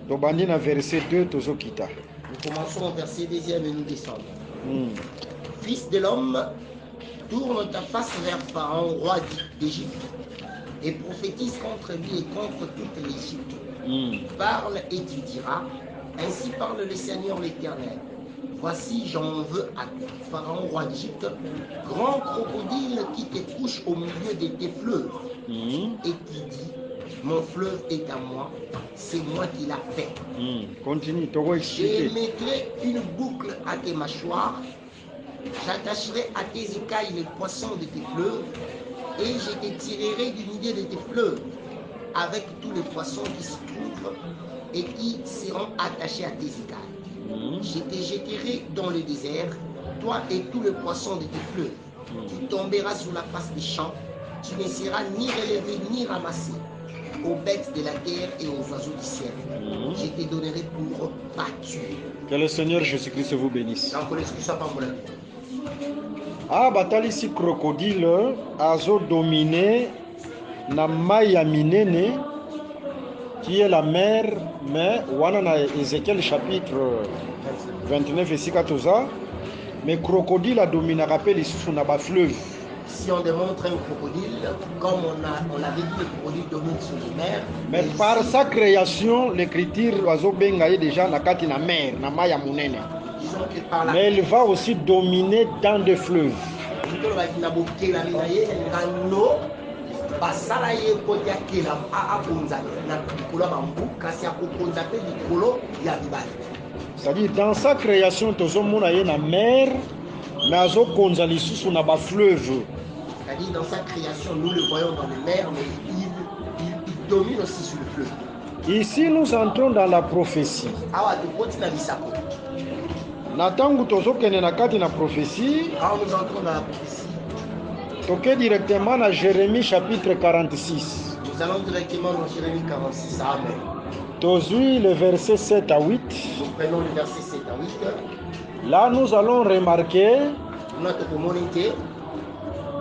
Tobandina verset 2, Tozokita. Nous commençons au verset 2e et nous descendons. Fils de l'homme, tourne ta face vers Pharaon, roi d'Égypte, et prophétise contre lui et contre toute l'Égypte. Parle et tu diras, ainsi parle le Seigneur l'Éternel. Voici, j'en veux à Pharaon, roi d'Égypte, grand crocodile qui te couche au milieu de tes fleuves, et qui dit, mon fleuve est à moi, c'est moi qui l'a fait. Continue, je mettrai une boucle à tes mâchoires, j'attacherai à tes écailles les poissons de tes fleuves, et je te tirerai du milieu de tes fleuves. avec tous les poissons qui s'y trouvent et qui seront attachés à tes écailles. Je te jetterai dans le désert, toi et tous les poissons de tes fleuves. Tu tomberas sur la face des champs, tu ne seras ni relevé ni ramassé. Aux bêtes de la terre et aux oiseaux du ciel. Je te donnerai pour pâture. Que le Seigneur Jésus-Christ vous bénisse. Donc, l'excuse pas moi. Ah, batali ici crocodile, azo dominé, na maya minene, qui est la mer, mais wana na Ézéchiel chapitre 29 verset 14, mais crocodile a dominé, rappelle ici sur na fleuve. Si on démontre un crocodile, comme on l'avait dit, le crocodile domine sur les mers. Mais par ici, sa création, l'écriture oiseau bengaye déjà na kati na mer, na maya munene. Disons que par la mais il va aussi dominer dans des fleuves. C'est-à-dire dans sa création, tout le monde a na mer, mais azo konza lisusu na ba fleuve. C'est-à-dire dans sa création, nous le voyons dans les mers, mais il domine aussi sur le fleuve. Ici, nous entrons dans la prophétie. Natangu tozokene na kati na prophétie. Quand nous entrons dans la prophétie, toke directement na Jérémie chapitre 46. Nous allons directement dans Jérémie 46. Amen. Tozui le verset 7 à 8. Nous prenons le verset 7 à 8. Là, nous allons remarquer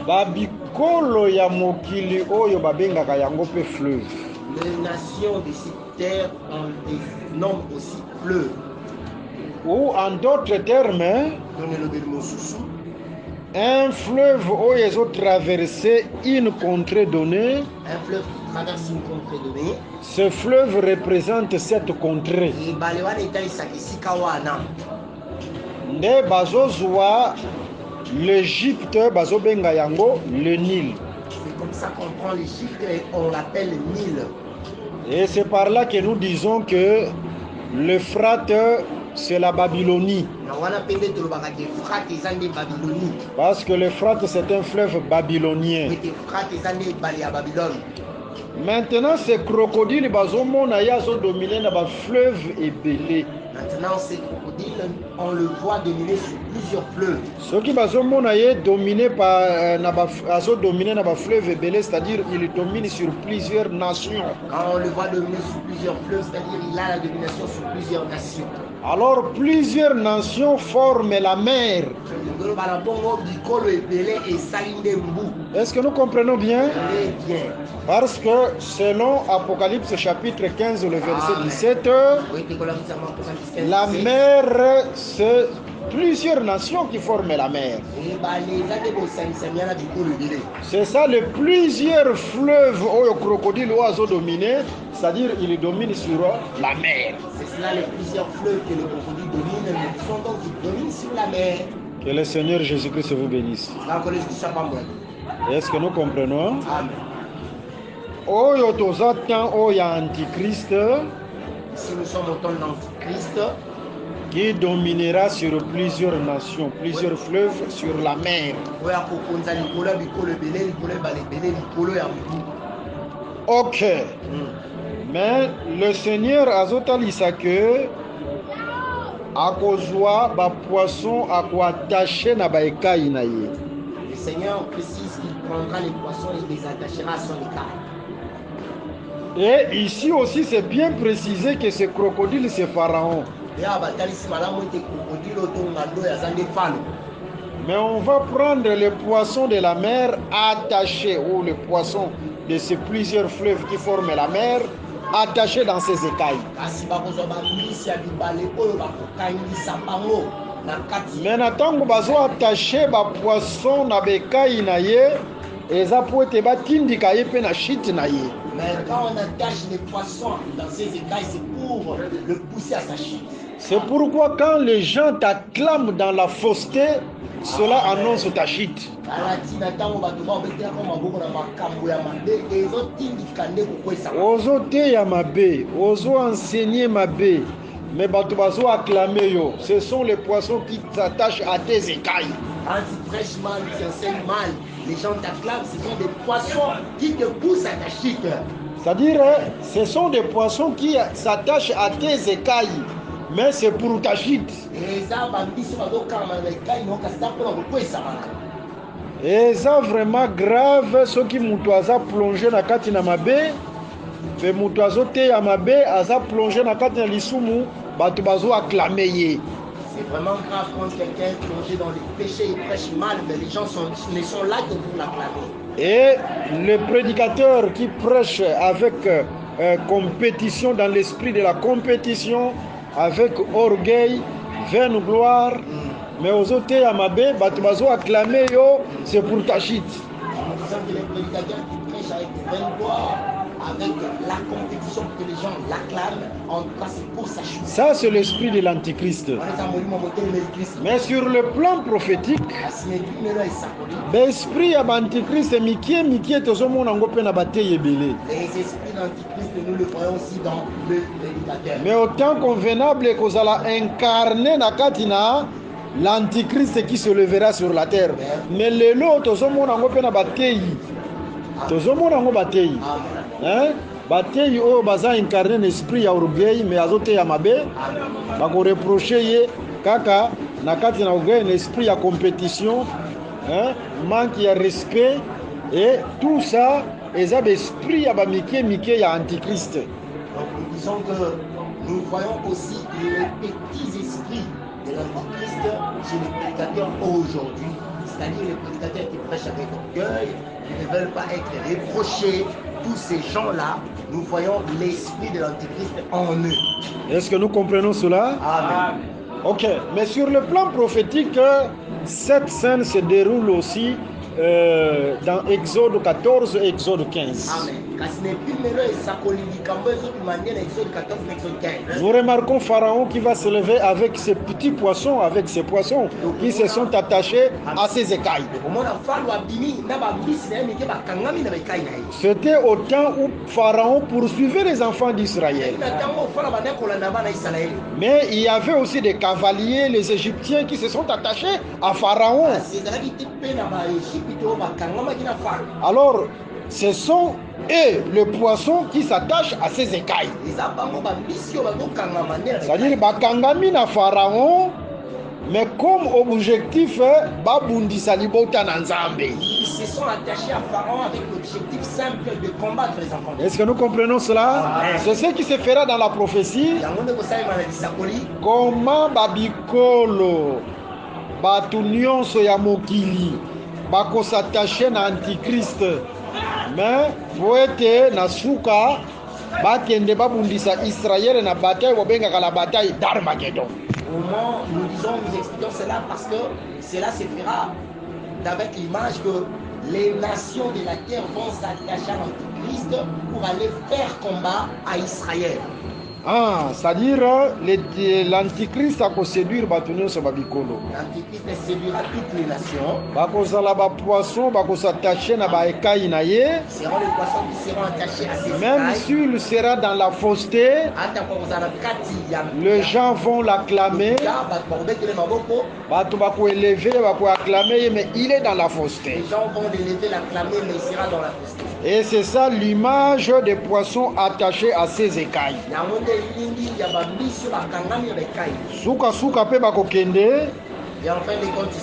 babikolo ya mokili oyo babengaka yango pe fleuve. Les nations de cette terre ont des noms aussi fleuves. Ou en d'autres termes, un fleuve où ils ont traversé une contrée donnée. Un fleuve qui traverse une contrée donnée. Ce fleuve représente cette contrée. Nde bazozwa l'Égypte bazobenga yango le Nil. C'est comme ça qu'on prend l'Égypte et on l'appelle le Nil. Et c'est par là que nous disons que l'Euphrate c'est la Babylonie. Parce que l'Euphrate c'est un fleuve babylonien. Maintenant ces crocodiles bazomona yazo dominé na ba fleuve ebelé. Maintenant ces crocodiles on le voit dominer sur plusieurs fleuves. Ce qui bazomona ye dominé par azo dominé na ba fleuve ebelé, c'est-à-dire il domine sur plusieurs nations. Quand on le voit dominer sur plusieurs fleuves, c'est-à-dire il a la domination sur plusieurs nations. Alors plusieurs nations forment la mer. Est-ce que nous comprenons bien? Parce que selon Apocalypse chapitre 15, le verset 17, la mer, c'est plusieurs nations qui forment la mer. C'est ça, les plusieurs fleuves où le crocodile oiseau dominé, c'est-à-dire il domine sur la mer. C'est cela les plusieurs fleuves que le crocodile domine, mais qui sont donc qui dominent sur la mer. Que le Seigneur Jésus-Christ vous bénisse. Est-ce que nous comprenons? Amen. Oyo toza temps oyo antichrist. Si nous sommes au temps de l'antichrist, qui dominera sur plusieurs nations, plusieurs fleuves sur la mer. Ok. Mais le Seigneur azotalisa que akozwa ba poisson akoattaché na ba écailles na ye. Le Seigneur précise qu'il prendra les poissons et les attachera à son écaille. Et ici aussi c'est bien précisé que ce crocodile c'est Pharaon. Mais on va prendre les poissons de la mer attachés, ou les poissons de ces plusieurs fleuves qui forment la mer, attachés dans ses écailles. Mais natango bazo attaché ba poisson na bekayi na ye, eza po ete batindika ye pe na shit na ye. Mais quand on attache les poissons dans ses écailles, c'est pour le pousser à sa chute. C'est pourquoi quand les gens t'acclament dans la fausseté, cela annonce ta chute. Ozo te ya mabe, ozo enseigner mabe, mais bato bazo acclamer yo. Ce sont les poissons qui s'attachent à tes écailles. Quand tu prêches mal, tu enseignes mal, les gens t'acclament, ce sont des poissons qui te poussent à ta chute. C'est-à-dire, ce sont des poissons qui s'attachent à tes écailles, mais c'est pour ta chute. Et ça vraiment grave, ceux qui m'ont plongé dans la kati na mabe, fait m'ont te à mabe, a plongé dans la kati na lisumu, batu bazo acclamé. C'est vraiment grave quand quelqu'un est plongé dans les péchés et prêche mal, mais les gens ne sont là que pour l'acclamer. Et le prédicateur qui prêche avec compétition, dans l'esprit de la compétition, avec orgueil, vaine gloire, mais aux autres à Mabé, Batubazo acclamé, c'est pour ta chute. Nous disons que les prédicateurs qui prêchent avec vaine gloire, avec la compétition pour que les gens l'acclament, en tout cas c'est pour sa chute. Ça c'est l'esprit de l'antichrist. Mais sur le plan prophétique, l'esprit de l'antichrist est tozomona ngo pe na bateye belé. Les esprits d'antichrist, nous le voyons aussi dans le prédicateur. Mais au temps convenable que ça incarné na katina l'antichrist qui se levera sur la terre. Mais le lot tozomona ngo pe na bateye. Tozomona ngo bateye. Hein? Bateye o baza incarné l'esprit ya orgueil mais azote ya mabe. Ba ko reprocher ye kaka na kati na orgueil l'esprit ya compétition, hein? Manque ya respect et tout ça eza l'esprit ya ba mike ya antichrist. Donc nous disons que nous voyons aussi les petits esprits de l'antichrist chez les prédicateurs aujourd'hui. C'est-à-dire les prédicateurs qui prêchent avec orgueil, qui ne veulent pas être reprochés. Tous ces gens-là, nous voyons l'esprit de l'antichrist en eux. Est-ce que nous comprenons cela? Amen. Ok, mais sur le plan prophétique, cette scène se déroule aussi dans Exode 14 et Exode 15. Amen. Nous remarquons Pharaon qui va se lever avec ses petits poissons, avec ses poissons qui se sont attachés à ses écailles. C'était au temps où Pharaon poursuivait les enfants d'Israël. Mais il y avait aussi des cavaliers, les Égyptiens, qui se sont attachés à Pharaon. Alors, ce sont eux, le poisson, qui s'attachent à ses écailles. C'est-à-dire, bakangami na Pharaon, mais comme objectif, babundisa libota na Nzambe. Ils se sont attachés à Pharaon avec l'objectif simple de combattre les enfants. Est-ce que nous comprenons cela? C'est ce qui se fera dans la prophétie. Comment babikolo batu nyonso ya mokili bako s'attacher na antichrist, mais poete na suka bakende babundisa Israël na bataille bobengaka la bataille d'Armageddon. Au moment où nous expliquons cela parce que cela se fera avec l'image que les nations de la terre vont s'attacher à l'antichrist pour aller faire combat à Israël. Ah, c'est-à-dire l'antichrist a séduire Batunio Sababikolo. L'antichrist séduira toutes les nations. Bakozala ba poisson, bakosattacher na ba écaille na ye. Seront les poissons qui seront attachés à ces écailles. Même s'il sera dans la fausseté, les gens vont l'acclamer. Batu bako élever, bako acclamer, mais il est dans la fausseté. Les gens vont l'élever, l'acclamer, mais il sera dans la fausseté. Et c'est ça l'image des poissons attachés à ses écailles. Suka suka pe bakokende. Et en fin de compte,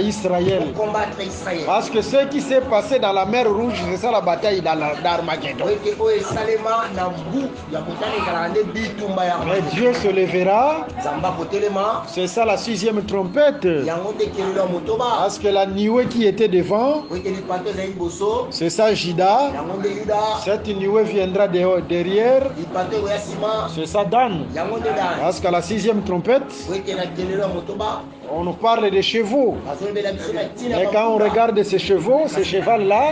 Israël. Pour combattre Israël. Parce que ce qui s'est passé dans la mer Rouge, c'est ça la bataille d'Armageddon. Mais Dieu se levera. C'est ça la 6e trompette. Parce que la nuée qui était devant, c'est ça Juda. Cette nuée viendra derrière. C'est ça Dan. Parce que la 6e trompette, on nous parle des chevaux. Mais quand on regarde ces chevaux, ces chevaux-là,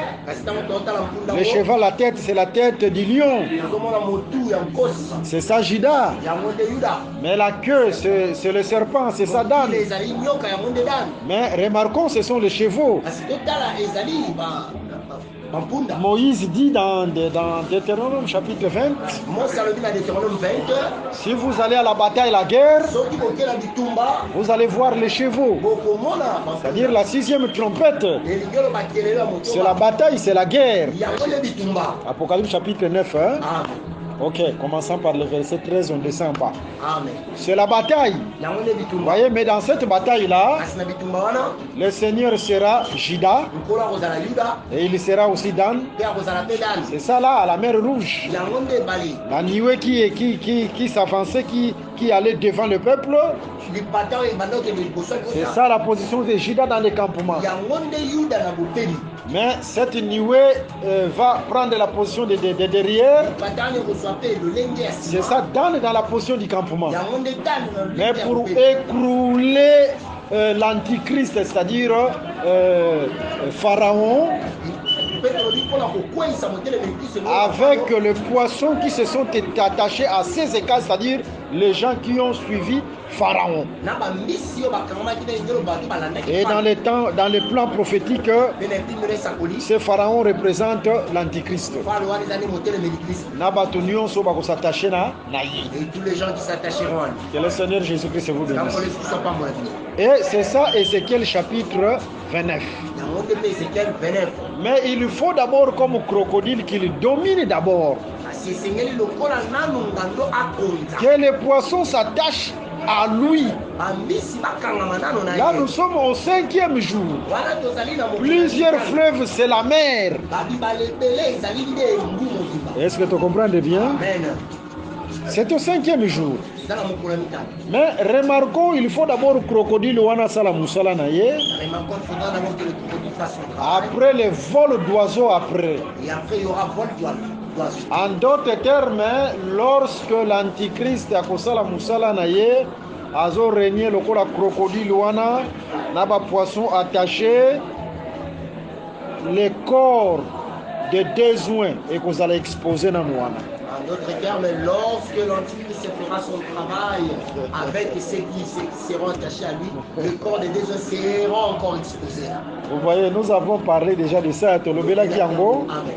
le cheval, la tête, c'est la tête du lion. C'est ça Juda. Mais la queue, c'est le serpent, c'est ça Dan. Mais remarquons, ce sont les chevaux. Mampunda. Moïse dit dans Deutéronome chapitre 20, Mose alobi na Deutéronome 20. si vous allez à la bataille, la guerre, Soki bokela bitumba. vous allez voir les chevaux, Bokomona. c'est-à-dire la sixième trompette. Elingelo bakelelo ya moto. C'est la bataille, c'est la guerre. Yango nde bitumba. Apocalypse chapitre 9. Hein? Amen. Ok, commençons par le verset 13, on descend en bas. Amen. C'est la bataille. Yango nde Vous bitumba. voyez, mais dans cette bataille-là, Kasi na bitumba wana. le Seigneur sera Juda Nkolo akozala Yuda. et il sera aussi Dan. Pe akozala pe Dan. C'est ça là, à la mer Rouge. Yango nde bale. La nuée qui s'avançait, qui allait devant le peuple. Lipata oyo ebanda okende liboso ya C'est kota. ça la position de Juda dans les campements. Yango nde Yuda na bopeli. Mais cette nuée va prendre la position de derrière. Lipata wana ekozwa pe lolenge ya C'est nsima. ça, Dan dans la position du campement. Yango nde Dan na Mais lolenge ya pour bopeli. écrouler l'antichrist, c'est-à-dire Pharaon, Petro dit mpona kokweyisa motelemi Kristo avec les poissons qui se sont attachés à ses écailles, c'est-à-dire les gens qui ont suivi Pharaon. na bambisi oyo bakangamaki na engelo bato balandaki Et dans les plans prophétiques, pe na epimelo esakoli ce Pharaon représente l'antichrist. falo wana eza nde motelemeli Kristo Na bato nyonso bakosattache na ye. et tous les gens qui s'attacheront à lui. Que le Seigneur Jésus-Christ vous bénisse. Kangolo esikusa pamba na bino. Et c'est ça, Ézéchiel chapitre 29. Yango nde mpe Ézéchiel 29. Mais il faut d'abord, comme crocodile, qu'il domine d'abord. Kasi esengeli lokola nanu ngando akonza. Que les poissons s'attachent à lui. Bambisi bakangama nano na Là, ye. nous sommes au 5e jour. Wana tozali na mokili Plusieurs ya mitano. fleuves, c'est la mer. Babibala ebele ezali nde engu mobimba. Est-ce que tu comprends bien? Amen. C'est au 5e jour. Eza na mokolo ya mitano. Mais remarquons, il faut d'abord crocodile wana sala musala na ye. Mais par contre, il faudra d'abord que le crocodile fasse son travail. Après le vol d'oiseaux après. Et après, il y aura vol d'oiseau. En d'autres termes, lorsque l'antichrist akosala musala na ye, azo régner lokola crocodile wana na ba poisson attaché, le corps de deux joints et kozala exposé na wana. En d'autres termes, lorsque l'Antichrist fera son travail avec ceux qui seront attachés à lui, le corps des deux seront encore exposés. Vous voyez, nous avons parlé déjà de ça à Tolobela Kiango, Amen.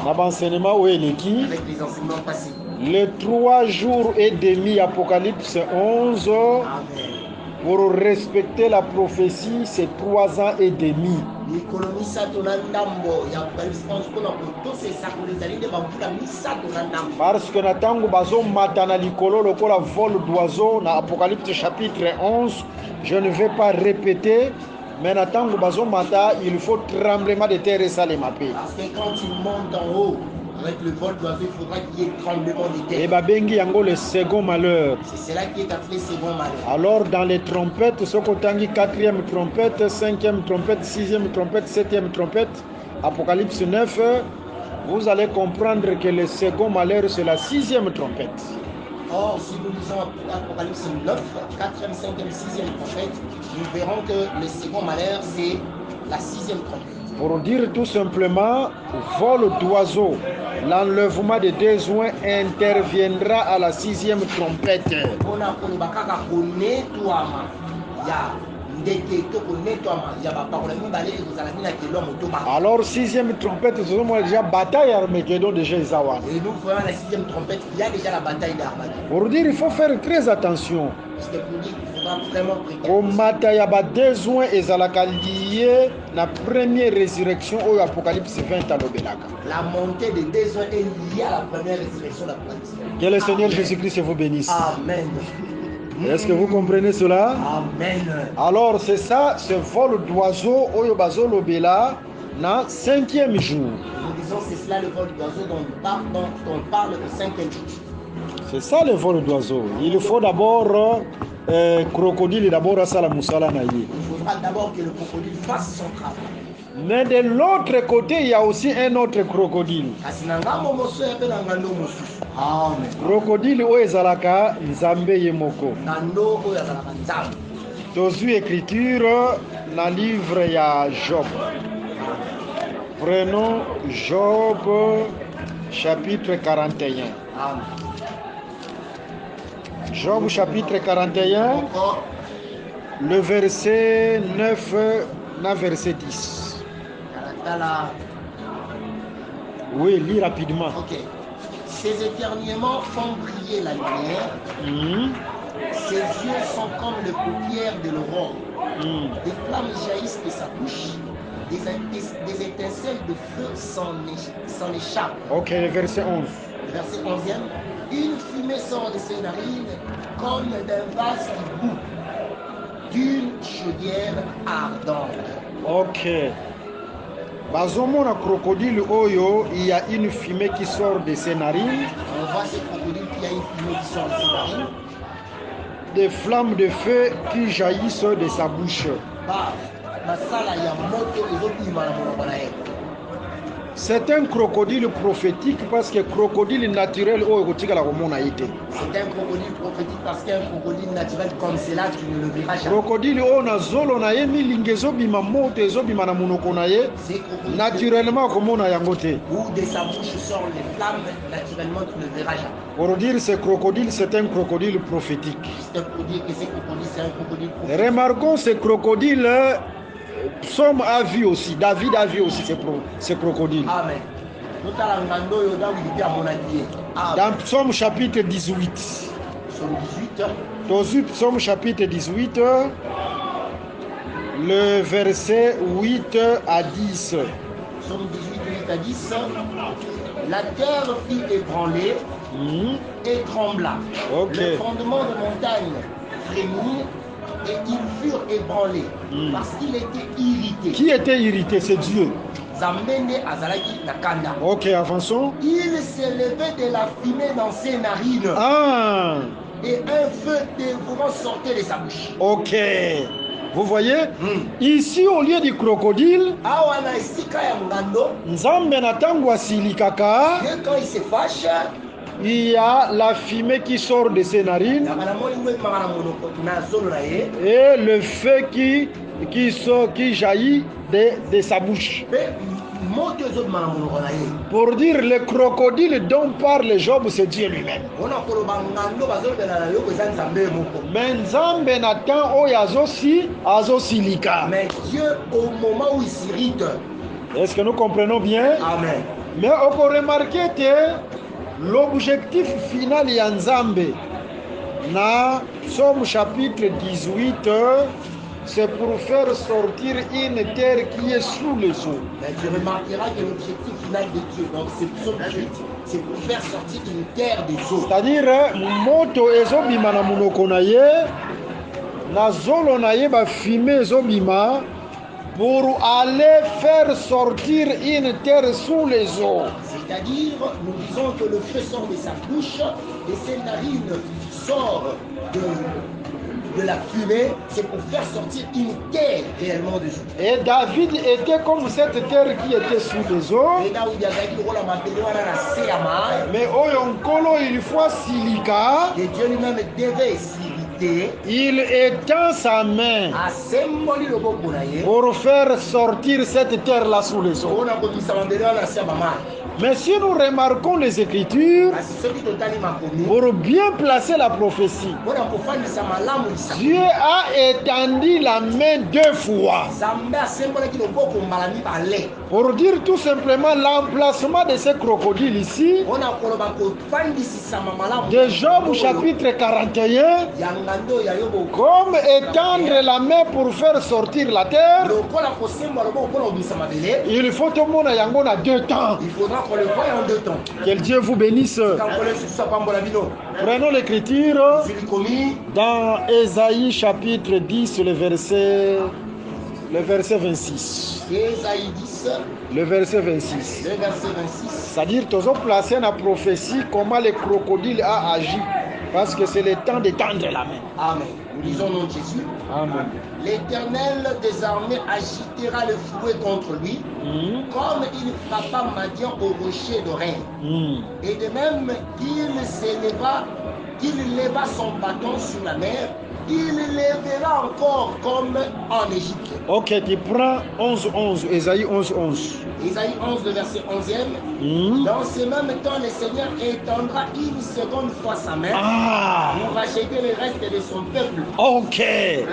dans l'enseignement où il est qui. Avec les enseignements passés. Les 3 jours et demi, Apocalypse 11, Amen. pour respecter la prophétie, c'est 3 ans et demi. Mikolo misato na ndambo ya Apocalypse mpona kotosa esakoli ezali nde bambula misato na ndambo. Parce que na tango bazo mata na likolo lokola vol d'oiseau na Apocalypse chapitre 11, je ne vais pas répéter, mais na tango bazo mata, il faut tremblement de terre et ça les mapper. Parce que quand tu montes en haut avec le vol d'oiseau, il faudra qu'il y ait tremblement de Et terre. babengi yango le second malheur. C'est cela qui est appelé second malheur. Alors dans les trompettes, ce qu'on tangi 4e trompette, 5e trompette, 6e trompette, 7e trompette, Apocalypse 9, vous allez comprendre que le second malheur c'est la 6e trompette. Or, si nous lisons Apocalypse 9, 4e, 5e, 6e trompette, nous verrons que le second malheur, c'est la 6e trompette. Pour dire tout simplement, vol d'oiseau, l'enlèvement de deux joints interviendra à la 6e trompette. Mpona koloba kaka konetwama ya ndeke to konetwama ya bapakola mibale ekozala ntina kelo ya motoba. Alors 6e trompette, nous avons déjà bataille Armageddon déjà Isawa. Et nous voyons la 6e trompette, il y a déjà la bataille d'Armageddon. Pour dire, il faut faire très attention. C'était pour dire qu'il faudra vraiment préparer. Komata ya ba deux joints ezalaka lié na première résurrection au Apocalypse 20 alobelaka. La montée des deux joints est liée à la première résurrection d'Apocalypse. Que le Seigneur Jésus-Christ vous bénisse. Amen. Est-ce que vous comprenez cela? Amen. Alors c'est ça, ce vol d'oiseau oyo bazolobela na 5e jour. Nous disons c'est cela le vol d'oiseau dont on parle au 5e jour. C'est ça le vol d'oiseau. Il faut d'abord crocodile d'abord à sala musala na ye. Il faudra d'abord que le crocodile fasse son travail. Mais de l'autre côté, il y a aussi un autre crocodile. Kasi na ngambo mosusu pe na ngando mosusu. Amen. Crocodile oyo ezalaka nzambe ye moko. Ngando oyo azalaka nzambe. Tozwi écriture na livre ya Job. Prenons Job chapitre 41. Amen. Job chapitre 41, Encore, le verset 9 na verset 10. tala Oui, lis rapidement. Ok. Ses éternuements font briller la lumière. Ses yeux sont comme les paupières de l'aurore. Des flammes jaillissent de sa bouche. Des étincelles de feu s'en échappent. Ok, verset 11. Verset 11e. Une fumée sort de ses narines comme d'un vase qui bout, d'une chaudière ardente. Ok. Bazomona crocodile oyo, il y a une fumée qui sort de ses narines. On voit ce crocodile qui a une fumée qui sort de ses narines. Des flammes de feu qui jaillissent de sa bouche. C'est un crocodile prophétique parce que crocodile naturel oyo kotika la komona ite. C'est un crocodile prophétique parce qu'un crocodile naturel comme cela tu ne le verras jamais. Crocodile oyo na zolo na ye milingi ezobima moto ezobima na monoko na ye. Naturellement komona yango te. Ou de sa bouche sort les flammes, naturellement tu ne le verras jamais. Pour dire ce crocodile, c'est un crocodile prophétique. C'est pour dire que ce crocodile, c'est un crocodile prophétique. Remarquons ce crocodile. Psaume a vu aussi, David a vu aussi ce crocodile. Amen. Dans Psaume chapitre 18. Dans Psaume chapitre 18, le verset 8 à 10. Psaume 18, 8 à 10. La terre fit ébranler et trembla. Okay. Le fondement de montagne frémit. Et ils furent ébranlés parce qu'il était irrité. Qui était irrité? C'est Dieu. Ok, avançons. Il s'élevait de la fumée dans ses narines. Ah. Et un feu dévorant sortait de sa bouche. Ok. Vous voyez, ici au lieu du crocodile, Nzambe na tango asilikaka, Dieu quand il se fâche, il y a la fumée qui sort de ses narines et le feu qui jaillit de sa bouche. Pour dire le crocodile dont parle Job, c'est Dieu lui-même. Mais Nzambe Nathan azosilika. Mais Dieu, au moment où il s'irrite, est-ce que nous comprenons bien? Amen. Mais on peut remarquer que l'objectif final ya Nzambe na Psaume chapitre 18, c'est pour faire sortir une terre qui est sous les eaux. Mais tu remarqueras que l'objectif final de Dieu, donc c'est pour faire sortir une terre des eaux. C'est-à-dire, moto ezobima na munoko na ye, na zolo na ye ba fumé ezobima, pour aller faire sortir une terre sous les eaux. C'est-à-dire, nous disons que le feu sort de sa bouche, de ses narines sort de la fumée, c'est pour faire sortir une terre réellement des eaux. Et David était comme cette terre qui était sous les eaux. Mais Oyonkolo, il faut silika. Et Dieu lui-même devait s'irriter. Il étend sa main pour faire sortir cette terre-là sous les eaux. Mais si nous remarquons les Écritures, pour bien placer la prophétie, Dieu a étendu la main 2 fois. Pour dire tout simplement l'emplacement de ce crocodile ici, de Job chapitre 41, comme étendre la main pour faire sortir la terre, il faut tout le monde à 2 temps. Il faudra qu'on le voie en 2 temps. Que Dieu vous bénisse. Prenons l'écriture dans Ésaïe chapitre 10, le verset 26. Ésaïe 10. Le verset 26. Le verset 26. C'est-à-dire, tu as placé la prophétie comment le crocodile a agi. Parce que c'est le temps d'étendre la main. Amen. Nous disons au nom de Jésus. Amen. L'Éternel des armées agitera le fouet contre lui, comme il frappa Madian au rocher d'Orient. Et de même qu'il leva son bâton sur la mer, il lèvera encore comme en Égypte. Ok, tu prends 11.11, Ésaïe 11.11. Ésaïe 11, le verset 11e. Dans ce même temps, le Seigneur étendra une seconde fois sa main pour racheter le reste de son peuple. Ok,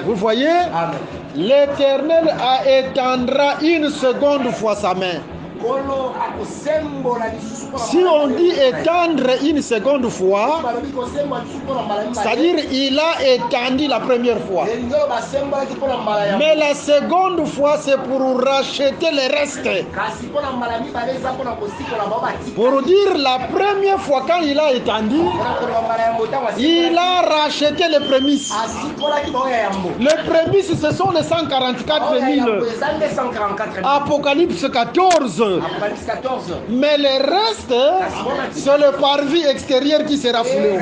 vous voyez? Amen. L'Éternel étendra une seconde fois sa main Si on dit étendre une seconde fois, c'est-à-dire il a étendu la première fois. Mais la seconde fois, c'est pour racheter le reste. Pour dire la première fois, quand il a étendu, il a racheté les prémices. Les prémices, ce sont les 144 000. Apocalypse 14. Mais le reste, c'est le parvis extérieur qui sera foulé.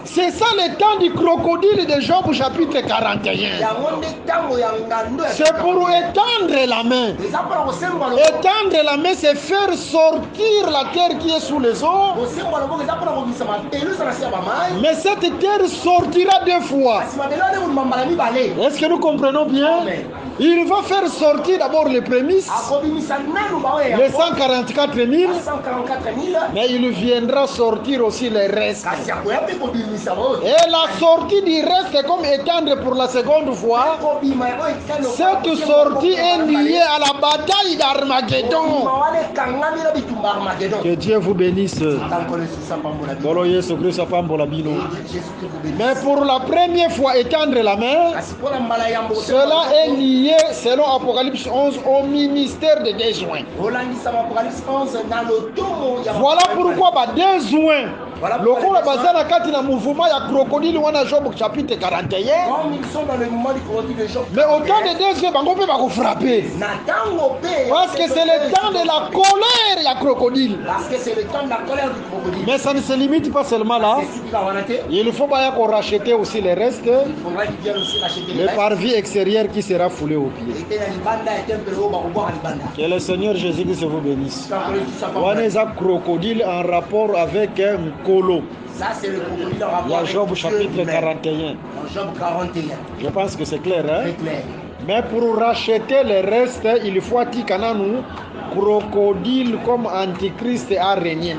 C'est ça le temps du crocodile de Job chapitre 41. C'est pour étendre la main. Étendre la main, c'est faire sortir la terre qui est sous les eaux. Mais cette terre sortira deux fois. Est-ce que nous comprenons bien? Il va faire sortir d'abord les prémices, les 144 000, mais il viendra sortir aussi les restes. Et la sortie du reste est comme étendre pour la seconde fois. Cette sortie est liée à la bataille d'Armageddon. Que Dieu vous bénisse. Mais pour la première fois étendre la main, cela est lié selon Apocalypse 11 au ministère de déjoint. Voilà pourquoi déjoint. Lokola bazana kati na mouvement ya crocodile wana Job chapitre 41. Comme ils sont dans le mouvement du crocodile de Job. Mais au temps de Dieu bango pe bako frapper. Parce que c'est le temps de la colère ya crocodile. Parce que c'est le temps de la colère du crocodile. Mais ça ne se limite pas seulement là. Il faut pas qu'on rachète aussi les restes. Il faudra qu'ils viennent aussi racheter les le parvis extérieur qui sera foulé aux pieds. Que le Seigneur Jésus-Christ vous bénisse. Waneza crocodile en rapport avec un colo. Ça, c'est le crocodile en rapport avec Job chapitre 41. Job 41. Je pense que c'est clair, hein? C'est clair. Mais pour racheter le reste, il faut nous crocodile comme antichrist a régné.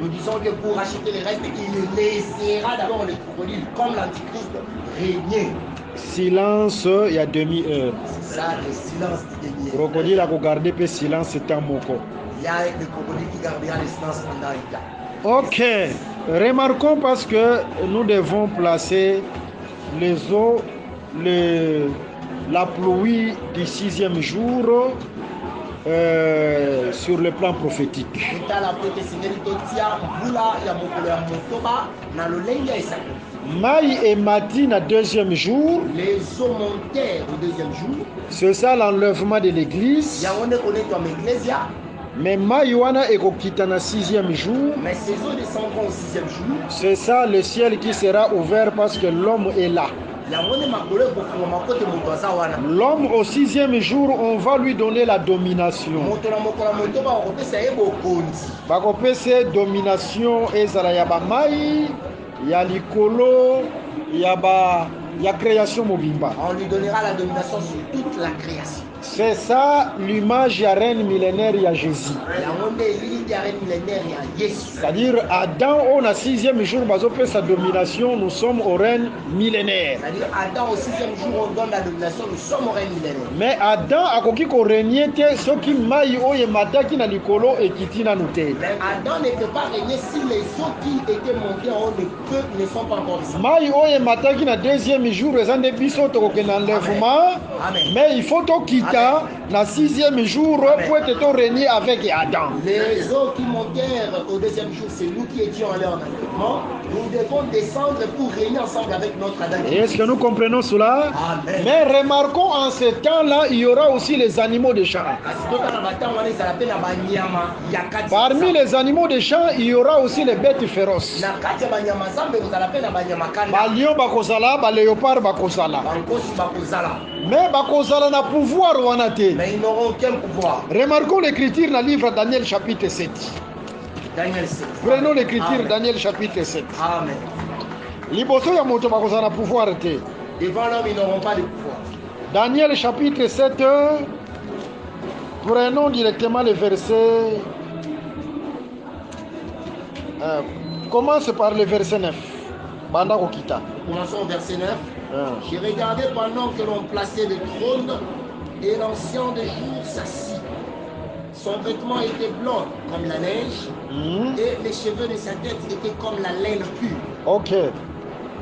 Nous disons que pour racheter le reste, il laissera d'abord le crocodile comme l'antichrist régner. Silence, il y a demi-heure. C'est ça, le silence de demi-heure. Crocodile a gardé le silence, c'est un mot. Il y a le crocodile qui gardera le silence pendant un temps. Ok, remarquons parce que nous devons placer les eaux, la pluie du 6e jour sur le plan prophétique. Maï et Mati na 2e jour. Les eaux montèrent au 2e jour. C'est ça l'enlèvement de l'église. Mais Maïwana et Kokita na 6e jour. Mais ces eaux descendront au 6e jour. C'est ça le ciel qui sera ouvert parce que l'homme est là. L'homme au 6e jour, on va lui donner la domination. Bakopese domination ezala ya ba mai, ya likolo, ya création mobimba. On lui donnera la domination sur toute la création. C'est ça l'image de la reine millénaire de Jésus. C'est-à-dire, Adam, au 6e jour, sa domination, nous sommes au règne millénaire. C'est-à-dire, Adam, au 6e jour, on donne la domination, nous sommes au règne millénaire. Mais Adam, a koki ko régner, ce qui maille au yemata qui na likolo et qui tina nous. Mais Adam ne peut pas régner si les eaux qui étaient montées en haut ne sont pas encore descendues. Maille au yemata qui na 2e jour, ils ont des bisous qui na enlèvement. Mais il faut tout quitter. Na 6e jour, pour être régné avec Adam. Les eaux qui montèrent au 2e jour, c'est nous qui étions en leur enlèvement. Nous devons descendre pour régner ensemble avec notre Adam. Est-ce que nous comprenons cela? Amen. Mais remarquons en ce temps-là, il y aura aussi les animaux des champs. Parmi les animaux des champs, il y aura aussi les bêtes féroces. Lion bakozala, léopard bakozala. Mais bakozala na pouvoir wanate. Mais ils n'auront aucun pouvoir. Remarquons l'écriture dans le livre Daniel chapitre 7. Daniel 7. Prenons l'écriture Daniel chapitre 7. Amen. Liboso ya moto bakozala pouvoir te. Devant l'homme, ils n'auront pas de pouvoir. Daniel chapitre 7. Prenons directement le verset. Commence par le verset 9. Banda Kokita. Commençons au verset 9. J'ai regardé pendant que l'on plaçait le trône Et l'ancien des jours s'assit. Son vêtement était blanc comme la neige, et les cheveux de sa tête étaient comme la laine pure. Ok.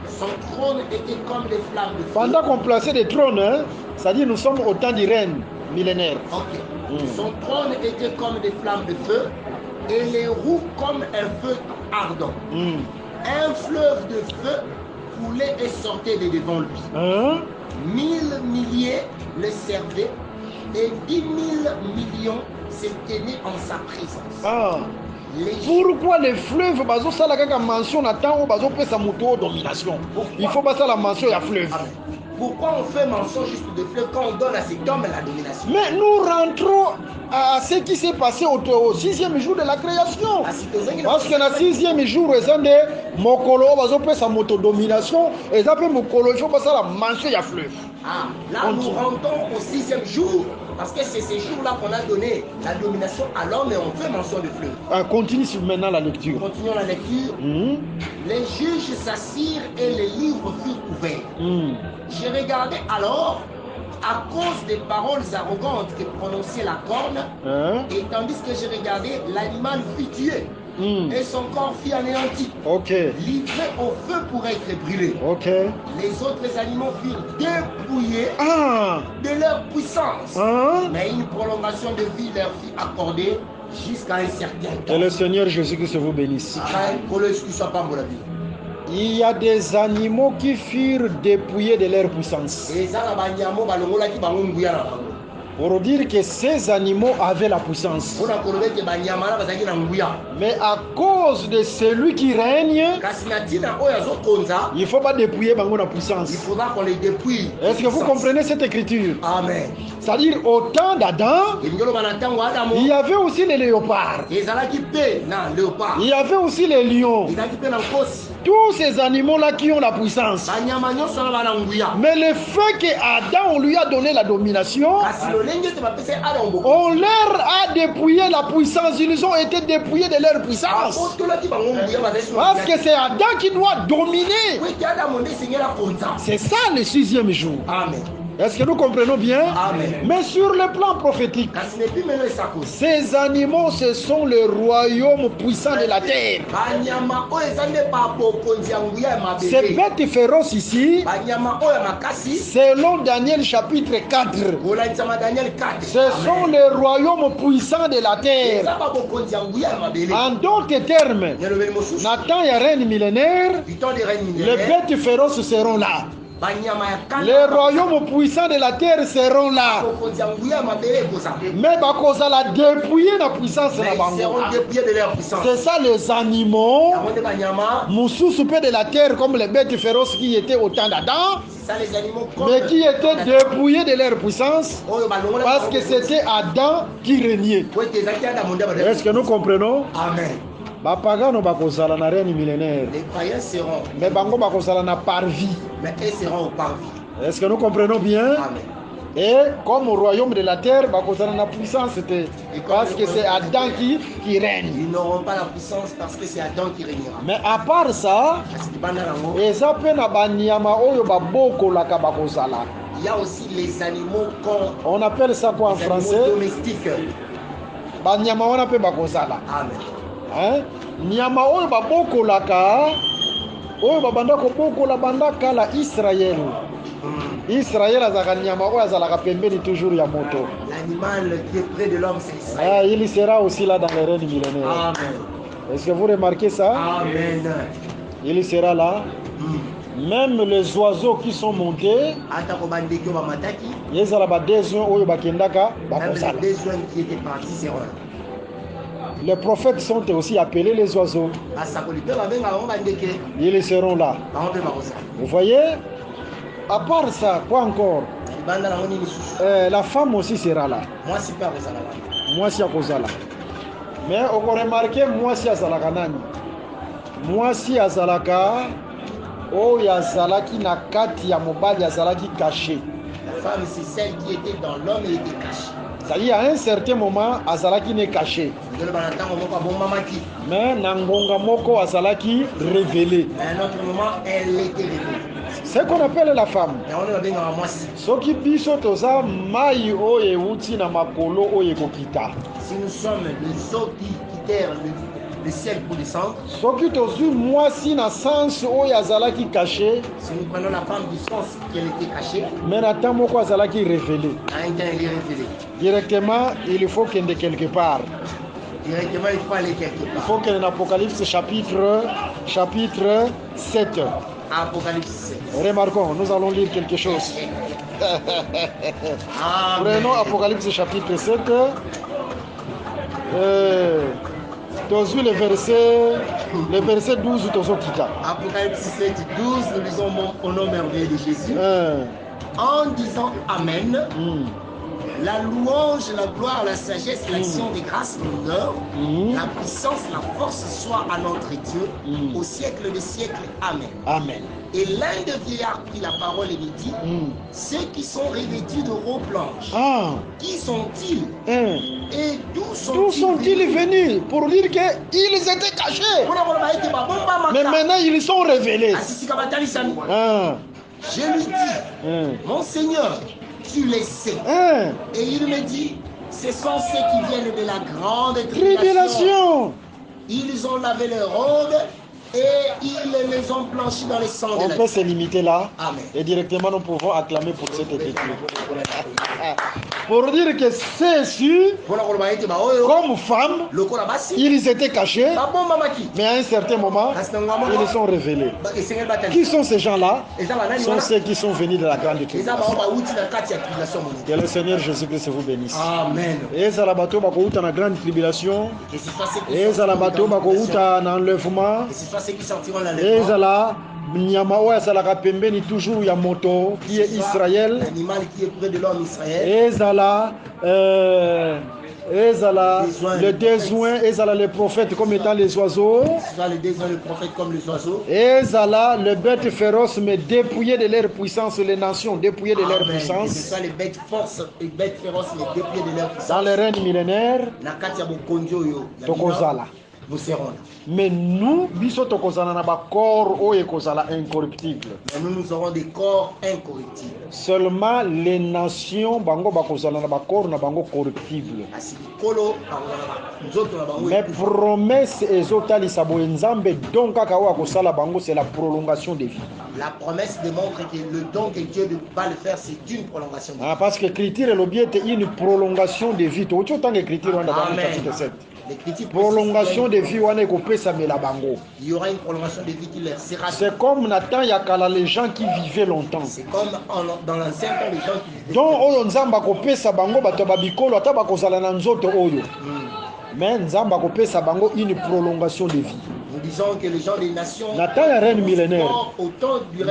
Son trône était comme des flammes de feu. Pendant qu'on plaçait des trônes, hein, c'est-à-dire nous sommes au temps du règne millénaire. Ok. Son trône était comme des flammes de feu, et les roues comme un feu ardent. Un fleuve de feu coulait et sortait de devant lui. Hein? 1000 milliers le servaient, et 10 000 millions se tenaient en sa présence. Ah. Les Pourquoi les fleuves bazo sala kaka mention na temps bazo pesa moto domination? Il faut pas ça la mention ya fleuve. Amen. Pourquoi on fait mention juste de fleuve quand on donne à cet homme la domination? Mais nous rentrons à ce qui s'est passé au 6e jour de la création. Parce que le 6e jour, mokolo bazo pesa moto domination et ça peut mokolo il faut pas ça la mention ya fleuve. Ah, là nous rentrons au 6e jour parce que c'est ces jours-là qu'on a donné la domination à l'homme et on fait mention de fleuve. Continue maintenant la lecture. Continuons la lecture. Les juges s'assirent et les livres furent ouverts. Je regardais alors à cause des paroles arrogantes que prononçait la corne, et tandis que je regardais, l'animal fut tué. Et son corps fut anéanti, livré au feu pour être brûlé. Les autres animaux furent dépouillés de leur puissance, mais une prolongation de vie leur fut accordée jusqu'à un certain temps. Que le Seigneur Jésus-Christ vous bénisse. Il y a des animaux qui furent dépouillés de leur puissance. Pour dire que ces animaux avaient la puissance. Mais à cause de celui qui règne, il ne faut pas dépouiller la puissance. Il faudra qu'on les dépouille. Est-ce que vous comprenez cette écriture? Amen. C'est-à-dire au temps d'Adam, il y avait aussi les léopards. Il y avait aussi les lions. Tous ces animaux-là qui ont la puissance. Mais le fait qu'Adam, on lui a donné la domination, on leur a dépouillé la puissance. Ils ont été dépouillés de leur puissance. Parce que c'est Adam qui doit dominer. C'est ça le 6e jour. Amen. Est-ce que nous comprenons bien? Amen. Mais sur le plan prophétique, ces animaux, ce sont le royaume puissant de la terre. Ces bêtes féroces ici, selon Daniel chapitre 4, ce sont les royaumes puissants de la terre. En d'autres termes, Nathan et règne millénaire, les bêtes féroces seront là. Les royaumes puissants de la terre seront là. Mais Bakozala dépouiller la puissance de la bango. C'est ça les animaux. Moussous de la terre comme les bêtes féroces qui étaient au temps d'Adam. Mais qui étaient dépouillés de leur puissance. Parce que c'était Adam qui régnait. Est-ce que nous comprenons? Amen. Bapagano bakozala na règne millénaire. Les païens seront. Mais bango bakozala na parvis. Mais ils seront au parvis. Est-ce que nous comprenons bien? Amen. Et comme au royaume de la terre, bakozala na puissance, c'était parce que c'est Adam qui règne. Ils n'auront pas la puissance parce que c'est Adam qui régnera. Mais à part ça, et ça peut na banyama oyo baboko la kabakozala. Il y a aussi les animaux on appelle ça quoi en français? Domestiques. Banyama on appelle bakozala. Amen. Hein? Nyama oyo babokolaka oyo babanda kobokola banda kala Israël. Israël azaka nyama oyo azalaka pembeni toujours ya moto. L'animal qui est près de l'homme c'est Israël. Ah, il sera aussi là dans les règnes millénaires. Amen. Est-ce que vous remarquez ça? Amen. Il sera là. Même les oiseaux qui sont montés, ils ont des oiseaux qui étaient partis seront là. Les prophètes sont aussi appelés les oiseaux. Ils seront là. Vous voyez? À part ça, quoi encore? La femme aussi sera là. Moi si à Kozala. Mais on a remarqué moi si à Zalakanani. Moi si à Zalaka, oh Yazalaki na kati ya mobali Yazalaki caché. La femme c'est celle qui était dans l'homme et était cachée. C'est-à-dire à un certain moment Azalaki n'est caché. Mais Nangonga Moko Azalaki révélé. À un autre moment elle était révélée. ce qu'on appelle la femme. Et on est bien à moi. Soki biso toza mai oye uti na makolo oye kokita. Si nous sommes les eaux qui quittèrent le ciel pour descendre. Soki tozui mwasi na sens oye azalaki caché. Si nous prenons la femme du sens qu'elle était cachée. Mais na temps moko azalaki révélé. À un temps elle est révélée. Directement, il faut qu'elle de quelque part. Directement, il faut aller quelque part. Il faut qu'elle ait Apocalypse chapitre 7. Apocalypse 7. Remarquons, nous allons lire quelque chose. Prenons Apocalypse chapitre 7. Le verset 12, Apocalypse 7, 12, nous lisons au nom merveilleux de Jésus. En disant Amen. La louange, la gloire, la sagesse, l'action des grâces, l'honneur, la puissance, la force soit à notre Dieu, au siècle des siècles. Amen. Amen. Et l'un des vieillards prit la parole et lui dit, ceux qui sont revêtus de robes blanches, qui sont-ils et d'où sont-ils venus? Pour dire qu'ils étaient cachés. Mais maintenant ils sont révélés. Je lui dis, mon Seigneur, tu les sais. Et il me dit, ce sont ceux qui viennent de la grande tribulation. Ils ont lavé leurs robes et ils les ont blanchis dans les sangs de la On peut se limiter là. Amen. Et directement nous pouvons acclamer pour cette écriture. Pour dire que ceux-ci, comme femmes, ils étaient cachés, mais à un certain moment, ils sont révélés. Qui sont ces gens-là? Ce sont ceux qui sont venus de la grande tribulation. Que le Seigneur Jésus-Christ vous bénisse. Amen. Et ça la bateau dans la grande tribulation. Et ça la bateau dans l'enlèvement. Ceux qui sortiront et là, Nyamawa Salaka Pembeni toujours ya moto qui est Israël. L'animal qui est près de l'homme Israël. Et là, le désoin, et là, les prophètes comme étant les oiseaux. Le désoin, les prophètes comme les oiseaux. Et là, les bêtes féroces, mais dépouillées de leur puissance, les nations dépouillées de leur puissance. Ce sont les bêtes forces, les bêtes féroces, mais dépouillées de leur puissance. Dans les règnes millénaires, Tokozala. Nous serons là. Mais nous, biso tokozala na ba corps oye kozala incorruptible. Mais nous aurons des corps incorruptibles. Seulement les nations bango bakozala na ba corps na bango corruptible. Mais promesse ezotalisa boye nzambe donc kaka wa kosala bango c'est la prolongation de vie. La promesse démontre que le don que Dieu va le faire c'est une prolongation de vie. Parce que l'écriture est l'objet une prolongation de vie. Tu autant l'écriture on a dans le chapitre 7. Prolongation de vie, il y aura une prolongation de vie qui leur sera. C'est comme Nathan Yakala, les gens qui vivaient longtemps. C'est comme dans l'ancien temps, les gens qui vivaient longtemps. Donc, Nzamba kopesa bango batababikolo ata kozala na nzoto oyo. Mais Nzamba kopesa bango une prolongation de vie. Nous disons que les gens des nations Nathan ya reine millénaire.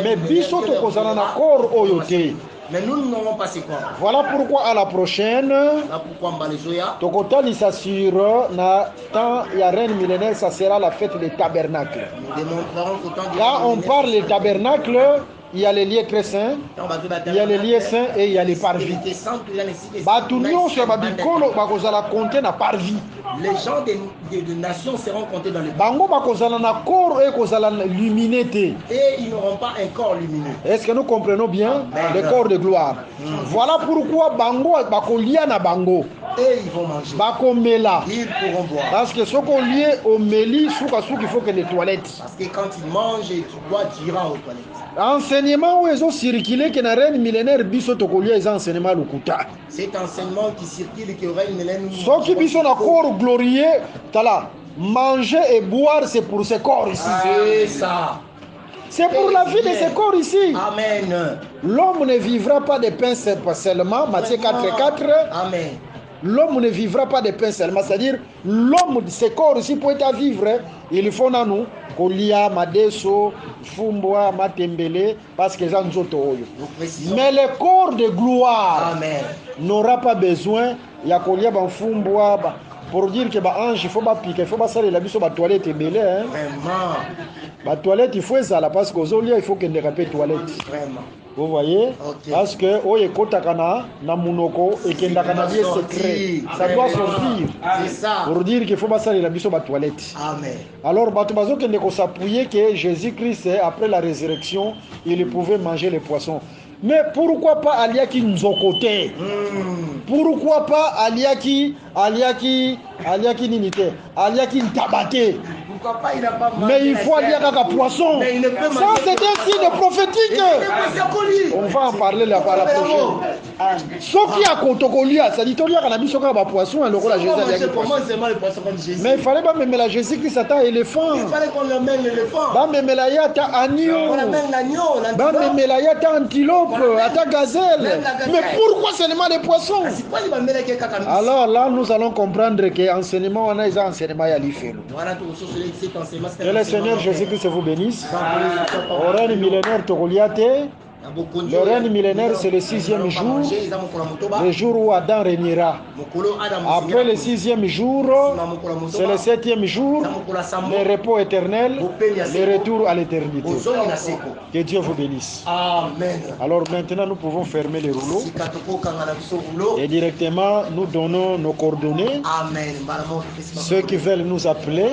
Mais biso to kozala na corps oyo te. Mais nous n'aurons pas ces corps. Voilà pourquoi à la prochaine, Tokotalisa sur na temps ya reine millénaire, ça sera la fête des tabernacles. Là, on parle des tabernacles. Il y a les lieux très saints, il y a les lieux saints et il y a les parvis. Les gens des nations seront comptés dans les parvis. Et ils n'auront pas un corps lumineux. Est-ce que nous comprenons bien? Le corps de gloire. Voilà pourquoi Bango bakolia na bango. Et ils vont manger. Ils pourront boire. Parce que ce qu'on lie au méli, il faut que les toilettes. Parce que quand ils mangent et tu bois, tu iras aux toilettes. Enseignement où ils ont circulé que na reine millénaire biso tokolia ils enseignement lukuta. Cet enseignement qui circule que reine millénaire. Ce qui biso na corps glorieux, tala manger et boire c'est pour ce corps ici. C'est ça. C'est pour la vie de ce corps ici. Amen. L'homme ne vivra pas de pain seulement. Matthieu 4:4. Amen. L'homme ne vivra pas de pain seulement. C'est-à-dire, l'homme de ce corps ici pour être à vivre, il faut na nous, kolia, madeso, fumbwa, matembele, parce que ça nous autres. Mais le corps de gloire n'aura pas besoin. Il y a kolia, fumbwa, pour dire que bah ange il faut pas piquer, il faut pas saler la biso ba toilette et belé hein. Vraiment. Ba toilette il faut ça là parce qu'aux olia il faut que ne répète toilette. Vraiment. Vous voyez? Okay. Parce que oye kota kana na munoko et que ndakana bien secret. Ça doit sortir. C'est ça. Pour dire qu'il faut pas saler la biso ba toilette. Amen. Alors bato bazo que ne ko s'appuyer que Jésus-Christ après la résurrection, il pouvait manger les poissons. Mais pourquoi pas Aliaki Nzokote? Pourquoi pas Aliaki Ninite? Aliaki Ntabate? Pourquoi pas il n'a pas mangé? Mais il faut Aliaki Poisson. Mais il ne peut ça c'est un signe prophétique. On va en parler la prochaine. Ce qui a Kotokolia, ça dit qu'il y a un poisson, alors la Jésus. Mais il fallait pas même la Jésus-Christ à éléphant. Il fallait qu'on amène l'éléphant. Bah même la yata agneau. On amène l'agneau. Bah même la yata antilope. À ta gazelle. Mais pourquoi seulement les poissons? Alors là, nous allons comprendre que l'enseignement, on a un enseignement à l'IFEL. Que le Seigneur Jésus-Christ vous bénisse. Au règne millénaire Togoliate. Le règne millénaire, c'est le 6e jour, le jour où Adam régnera. Après le 6e jour, c'est le 7e jour, le repos éternel, le retour à l'éternité. Que Dieu vous bénisse. Amen. Alors maintenant, nous pouvons fermer les rouleaux et directement nous donnons nos coordonnées. Amen. Ceux qui veulent nous appeler,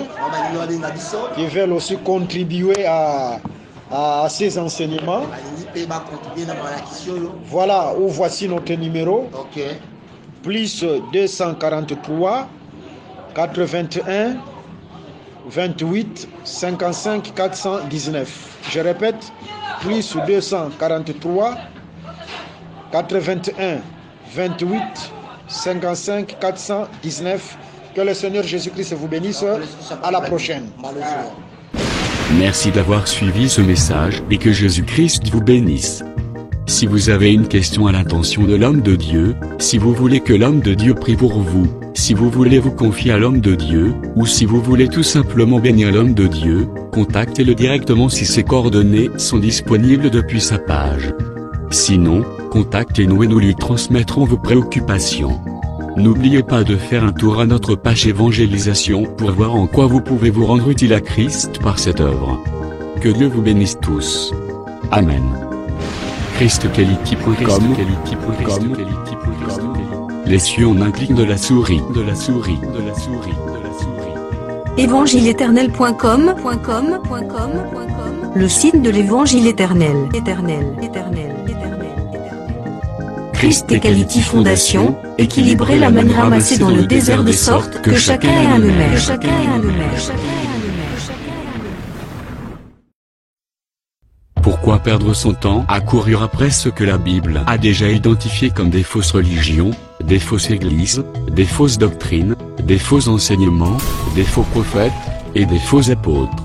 qui veulent aussi contribuer à ces enseignements. Voilà où voici notre numéro. Okay. Plus 243 81 28 55 419. Je répète, plus 243 81 28 55 419. Que le Seigneur Jésus-Christ vous bénisse. À la prochaine. Merci d'avoir suivi ce message et que Jésus-Christ vous bénisse. Si vous avez une question à l'intention de l'homme de Dieu, si vous voulez que l'homme de Dieu prie pour vous, si vous voulez vous confier à l'homme de Dieu, ou si vous voulez tout simplement bénir l'homme de Dieu, contactez-le directement si ses coordonnées sont disponibles depuis sa page. Sinon, contactez-nous et nous lui transmettrons vos préoccupations. N'oubliez pas de faire un tour à notre page évangélisation pour voir en quoi vous pouvez vous rendre utile à Christ par cette œuvre. Que Dieu vous bénisse tous. Amen. ChristQuality.com. Les cieux en un clic de la souris. Évangile-éternel.com. Le site de l'évangile éternel. Christ et Quality Fondation, équilibrer la manne ramassée dans le désert de sorte que chacun ait un numère. Pourquoi perdre son temps à courir après ce que la Bible a déjà identifié comme des fausses religions, des fausses églises, des fausses doctrines, des faux enseignements, des faux prophètes, et des faux apôtres?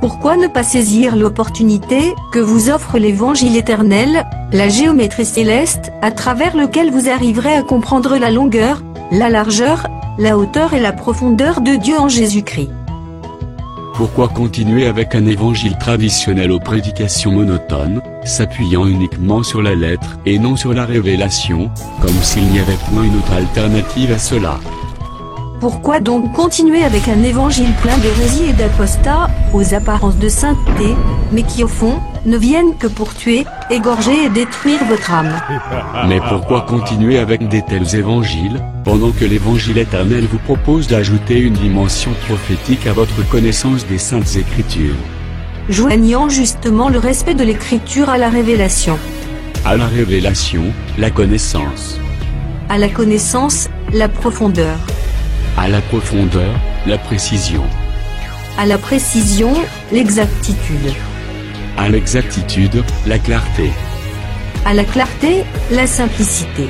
Pourquoi ne pas saisir l'opportunité que vous offre l'évangile éternel, la géométrie céleste, à travers lequel vous arriverez à comprendre la longueur, la largeur, la hauteur et la profondeur de Dieu en Jésus-Christ? Pourquoi continuer avec un évangile traditionnel aux prédications monotones, s'appuyant uniquement sur la lettre et non sur la révélation, comme s'il n'y avait point une autre alternative à cela? Pourquoi donc continuer avec un évangile plein d'hérésie et d'apostats, aux apparences de sainteté, mais qui au fond, ne viennent que pour tuer, égorger et détruire votre âme? Mais pourquoi continuer avec des tels évangiles, pendant que l'évangile éternel vous propose d'ajouter une dimension prophétique à votre connaissance des Saintes Écritures? Joignant justement le respect de l'Écriture à la révélation. À la révélation, la connaissance. À la connaissance, la profondeur. À la profondeur, la précision. À la précision, l'exactitude. À l'exactitude, la clarté. À la clarté, la simplicité.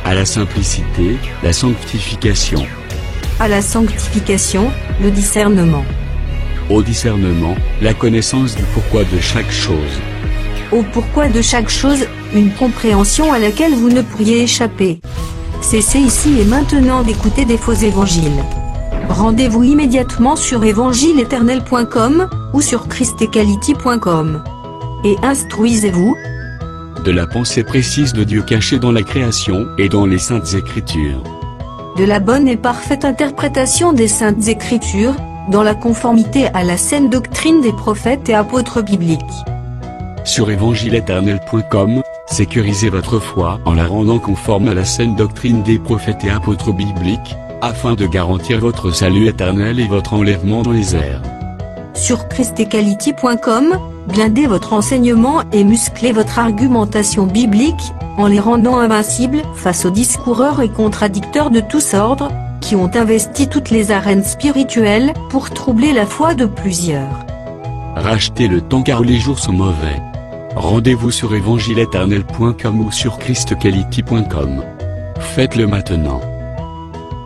À la simplicité, la sanctification. À la sanctification, le discernement. Au discernement, la connaissance du pourquoi de chaque chose. Au pourquoi de chaque chose, une compréhension à laquelle vous ne pourriez échapper. Cessez ici et maintenant d'écouter des faux évangiles. Rendez-vous immédiatement sur évangile-éternel.com ou sur christequality.com. Et instruisez-vous de la pensée précise de Dieu cachée dans la création et dans les Saintes Écritures. de la bonne et parfaite interprétation des Saintes Écritures, dans la conformité à la saine doctrine des prophètes et apôtres bibliques. Sur évangileéternel.com, sécurisez votre foi en la rendant conforme à la saine doctrine des prophètes et apôtres bibliques, afin de garantir votre salut éternel et votre enlèvement dans les airs. Sur christequality.com, blindez votre enseignement et musclez votre argumentation biblique, en les rendant invincibles face aux discoureurs et contradicteurs de tous ordres, qui ont investi toutes les arènes spirituelles pour troubler la foi de plusieurs. Rachetez le temps car les jours sont mauvais. Rendez-vous sur évangileéternel.com ou sur christequality.com. Faites-le maintenant.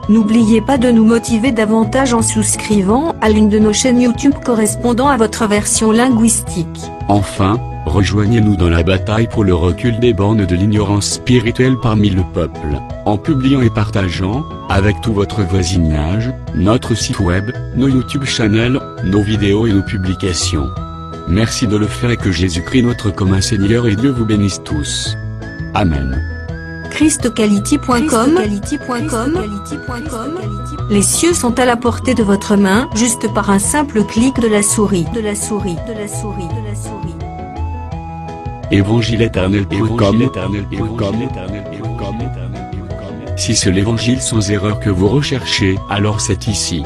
N'oubliez pas de nous motiver davantage en souscrivant à l'une de nos chaînes YouTube correspondant à votre version linguistique. Enfin, rejoignez-nous dans la bataille pour le recul des bornes de l'ignorance spirituelle parmi le peuple, en publiant et partageant, avec tout votre voisinage, notre site web, nos YouTube channels, nos vidéos et nos publications. Merci de le faire et que Jésus-Christ notre commun Seigneur et Dieu vous bénisse tous. Amen. christequality.com. Les cieux sont à la portée de votre main, juste par un simple clic de la souris. Évangileéternel.com. Si c'est l'évangile sans erreur que vous recherchez, alors c'est ici.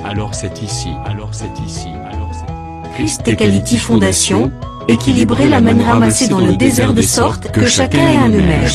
Christ Equality Fondation, équilibrer la manne ramassée dans le désert de sorte que chacun ait un email.